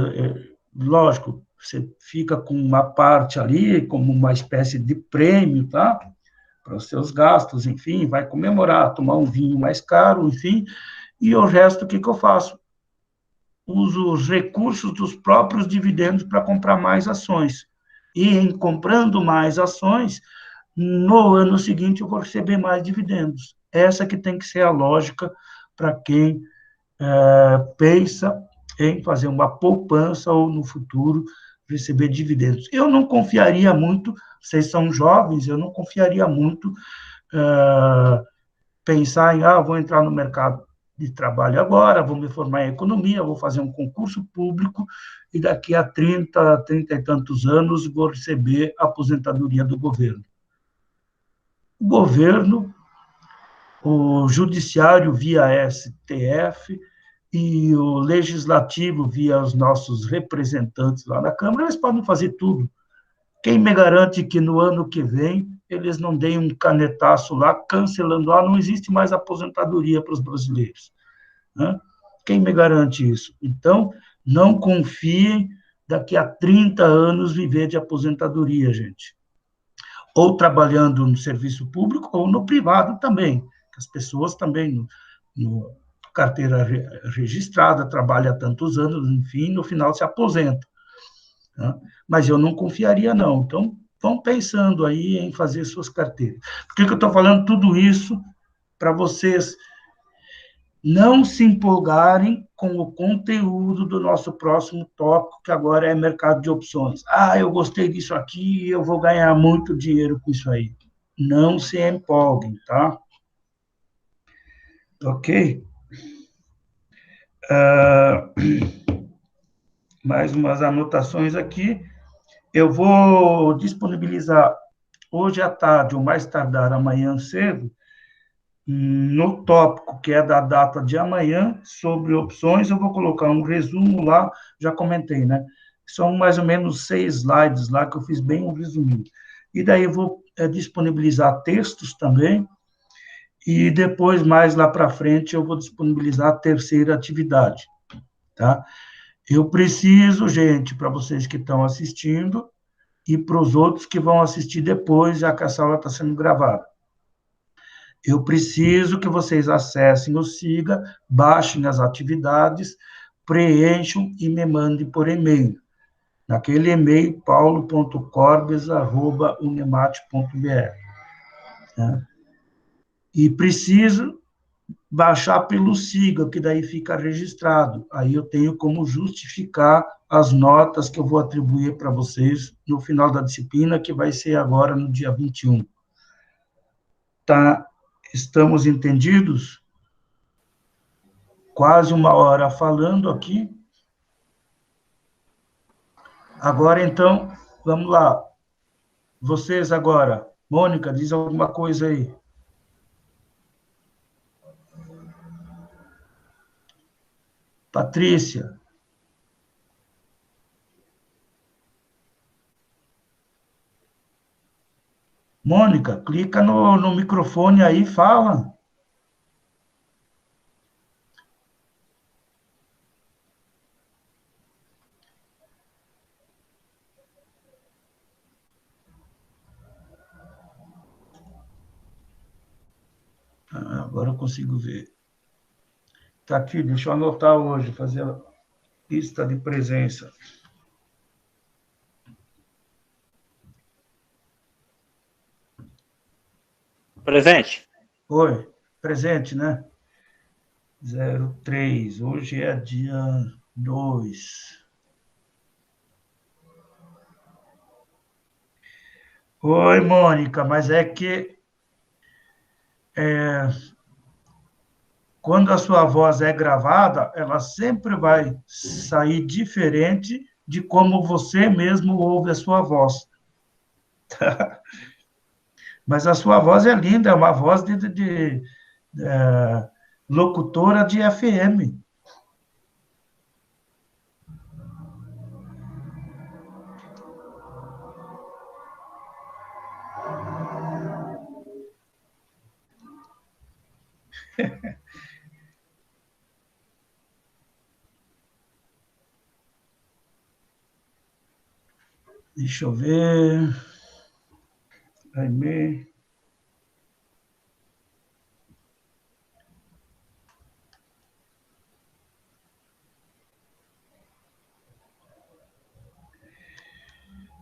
lógico, você fica com uma parte ali, como uma espécie de prêmio, tá? Para os seus gastos, enfim, vai comemorar, tomar um vinho mais caro, enfim, e o resto, o que eu faço? Uso os recursos dos próprios dividendos para comprar mais ações. E em comprando mais ações, no ano seguinte eu vou receber mais dividendos. Essa que tem que ser a lógica para quem pensa em fazer uma poupança ou no futuro receber dividendos. Eu não confiaria muito, vocês são jovens, eu não confiaria muito pensar em, vou entrar no mercado de trabalho agora, vou me formar em economia, vou fazer um concurso público e daqui a 30 e tantos anos vou receber a aposentadoria do governo. O governo, o judiciário via STF e o legislativo via os nossos representantes lá na Câmara, eles podem fazer tudo. Quem me garante que no ano que vem eles não deem um canetaço lá, cancelando, não existe mais aposentadoria para os brasileiros. Né? Quem me garante isso? Então, não confiem daqui a 30 anos viver de aposentadoria, gente. Ou trabalhando no serviço público, ou no privado também. As pessoas também, no carteira registrada, trabalha há tantos anos, enfim, no final se aposenta. Tá? Mas eu não confiaria, não. Então, vão pensando aí em fazer suas carteiras. Por que eu estou falando tudo isso? Para vocês não se empolgarem com o conteúdo do nosso próximo tópico, que agora é mercado de opções. Eu gostei disso aqui, eu vou ganhar muito dinheiro com isso aí. Não se empolguem, tá? Ok? Mais umas anotações aqui. Eu vou disponibilizar hoje à tarde, ou mais tardar amanhã cedo, no tópico que é da data de amanhã, sobre opções, eu vou colocar um resumo lá, já comentei, né? São mais ou menos 6 slides lá, que eu fiz bem um resuminho. E daí eu vou disponibilizar textos também, e depois, mais lá para frente, eu vou disponibilizar a terceira atividade, tá? Eu preciso, gente, para vocês que estão assistindo, e para os outros que vão assistir depois, já que essa aula está sendo gravada. Eu preciso que vocês acessem o SIGA, baixem as atividades, preencham e me mandem por e-mail. Naquele e-mail, paulo.corbes@unemate.br. Né? E preciso baixar pelo SIGA, que daí fica registrado. Aí eu tenho como justificar as notas que eu vou atribuir para vocês no final da disciplina, que vai ser agora no dia 21. Tá? Estamos entendidos? Quase uma hora falando aqui. Agora, então, vamos lá. Vocês agora. Mônica, diz alguma coisa aí. Patrícia. Mônica, clica no microfone aí e fala. Agora eu consigo ver. Está aqui, deixa eu anotar hoje, fazer a lista de presença. Presente. Oi, presente, né? 03, hoje é dia 2. Oi, Mônica, mas é que quando a sua voz é gravada, ela sempre vai sair diferente de como você mesmo ouve a sua voz. Mas a sua voz é linda, é uma voz de locutora de FM. Deixa eu ver. Aimee.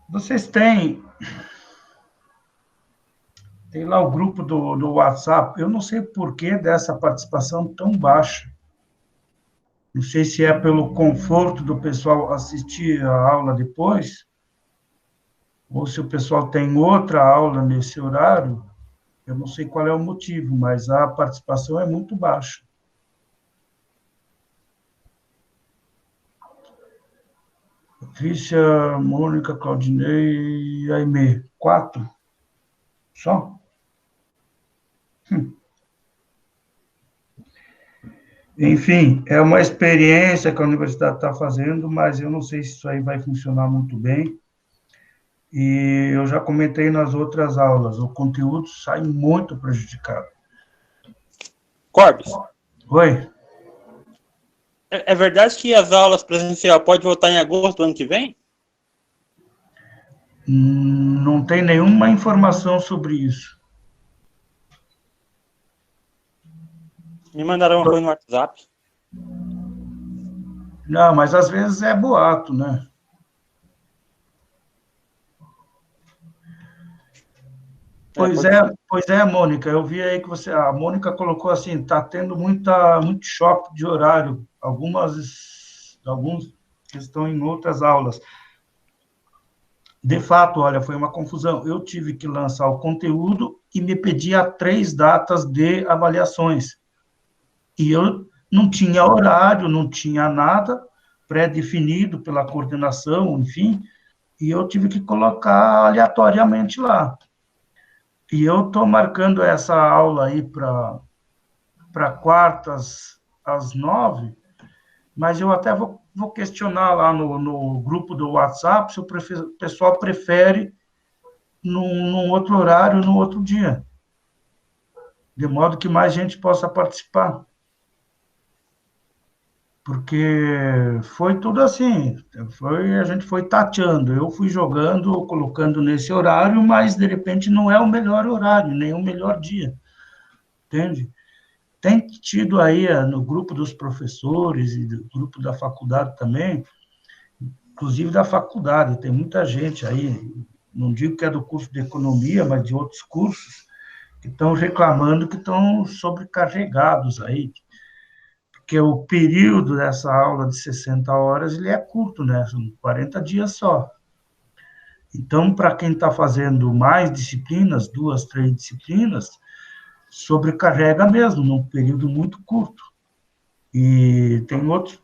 Vocês têm lá o grupo do WhatsApp. Eu não sei por que dessa participação tão baixa. Não sei se é pelo conforto do pessoal assistir a aula depois, ou se o pessoal tem outra aula nesse horário. Eu não sei qual é o motivo, mas a participação é muito baixa. Patrícia, Mônica, Claudinei e Aimee. 4? Só? Enfim, é uma experiência que a universidade está fazendo, mas eu não sei se isso aí vai funcionar muito bem. E eu já comentei nas outras aulas, o conteúdo sai muito prejudicado. Corbes. Oi? É verdade que as aulas presenciais podem voltar em agosto do ano que vem? Não tem nenhuma informação sobre isso. Me mandaram uma coisa no WhatsApp. Não, mas às vezes é boato, né? Pois é, Mônica, eu vi aí que a Mônica colocou assim, está tendo muito choque de horário, alguns que estão em outras aulas. De fato, olha, foi uma confusão. Eu tive que lançar o conteúdo e me pedia 3 datas de avaliações. E eu não tinha horário, não tinha nada pré-definido pela coordenação, enfim. e eu tive que colocar aleatoriamente lá. E eu estou marcando essa aula aí para quartas às 9, mas eu até vou questionar lá no grupo do WhatsApp se o pessoal prefere num outro horário, no outro dia, de modo que mais gente possa participar. Porque foi tudo assim, a gente foi tateando, eu fui jogando, colocando nesse horário, mas de repente não é o melhor horário, nem o melhor dia, entende? Tem tido aí no grupo dos professores e do grupo da faculdade também, inclusive da faculdade, tem muita gente aí, não digo que é do curso de economia, mas de outros cursos, que estão reclamando que estão sobrecarregados aí, porque o período dessa aula de 60 horas, ele é curto, né? São 40 dias só. Então, para quem está fazendo mais disciplinas, 2, 3 disciplinas, sobrecarrega mesmo, num período muito curto. E tem outros...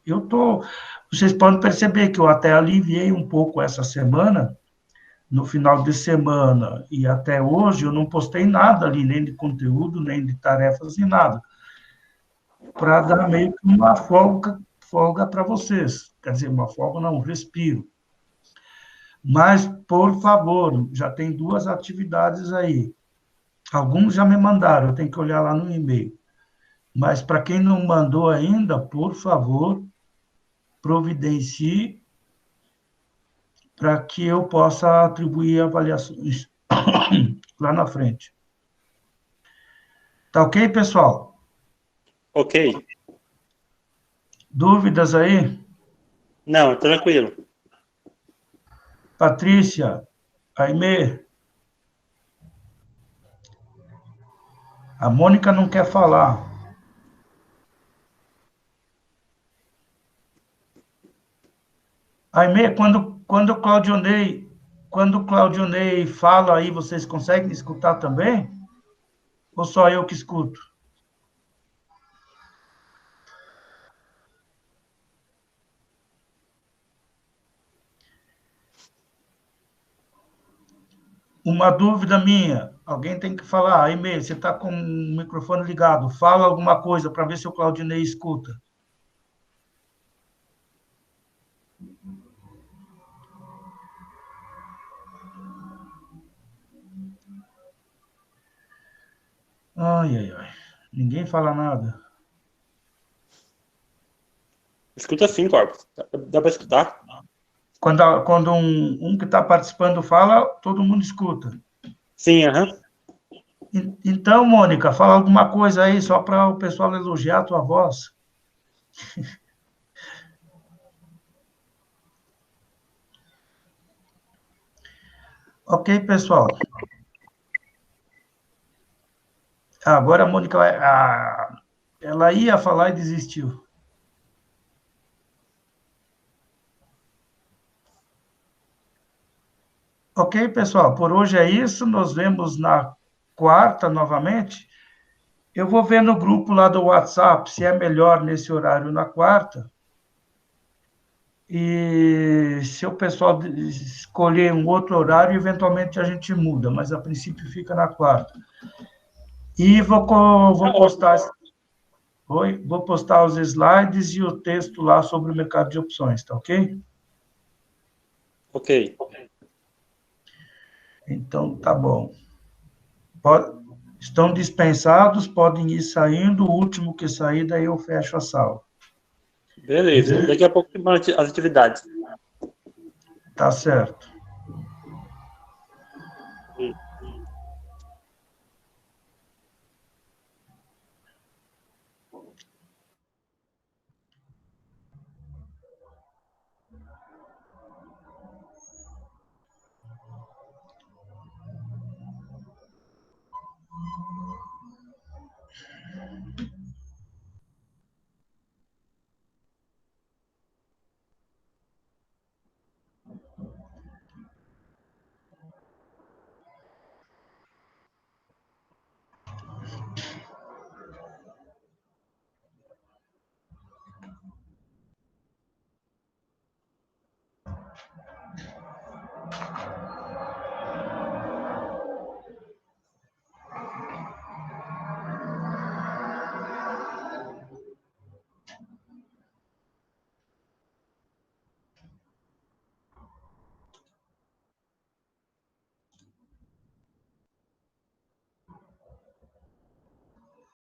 Vocês podem perceber que eu até aliviei um pouco essa semana, no final de semana e até hoje, eu não postei nada ali, nem de conteúdo, nem de tarefas, nem nada, para dar meio que uma folga para vocês. Quer dizer, uma folga não, um respiro. Mas, por favor, já tem 2 atividades aí. Alguns já me mandaram, eu tenho que olhar lá no e-mail. Mas, para quem não mandou ainda, por favor, providencie para que eu possa atribuir avaliações lá na frente. Tá ok, pessoal? Ok. Dúvidas aí? Não, tranquilo. Patrícia, Aimee, a Mônica não quer falar. Aimee, quando o Claudionei fala aí, vocês conseguem escutar também? Ou só eu que escuto? Uma dúvida minha, alguém tem que falar. Aimee, você está com o microfone ligado, fala alguma coisa para ver se o Claudionei escuta. Ai, ai, ai. Ninguém fala nada. Escuta sim, Corpus. Dá para escutar? Quando um que está participando fala, todo mundo escuta. Sim, aham. Então, Mônica, fala alguma coisa aí, só para o pessoal elogiar a tua voz. Ok, pessoal. Agora a Mônica ela ia falar e desistiu. Ok, pessoal, por hoje é isso. Nos vemos na quarta novamente. Eu vou ver no grupo lá do WhatsApp se é melhor nesse horário na quarta. E se o pessoal escolher um outro horário, eventualmente a gente muda, mas a princípio fica na quarta. E vou postar. Vou postar os slides e o texto lá sobre o mercado de opções, tá ok? Ok. Então, tá bom. Estão dispensados, podem ir saindo. O último que sair, daí eu fecho a sala. Beleza. Daqui a pouco tem as atividades. Tá certo.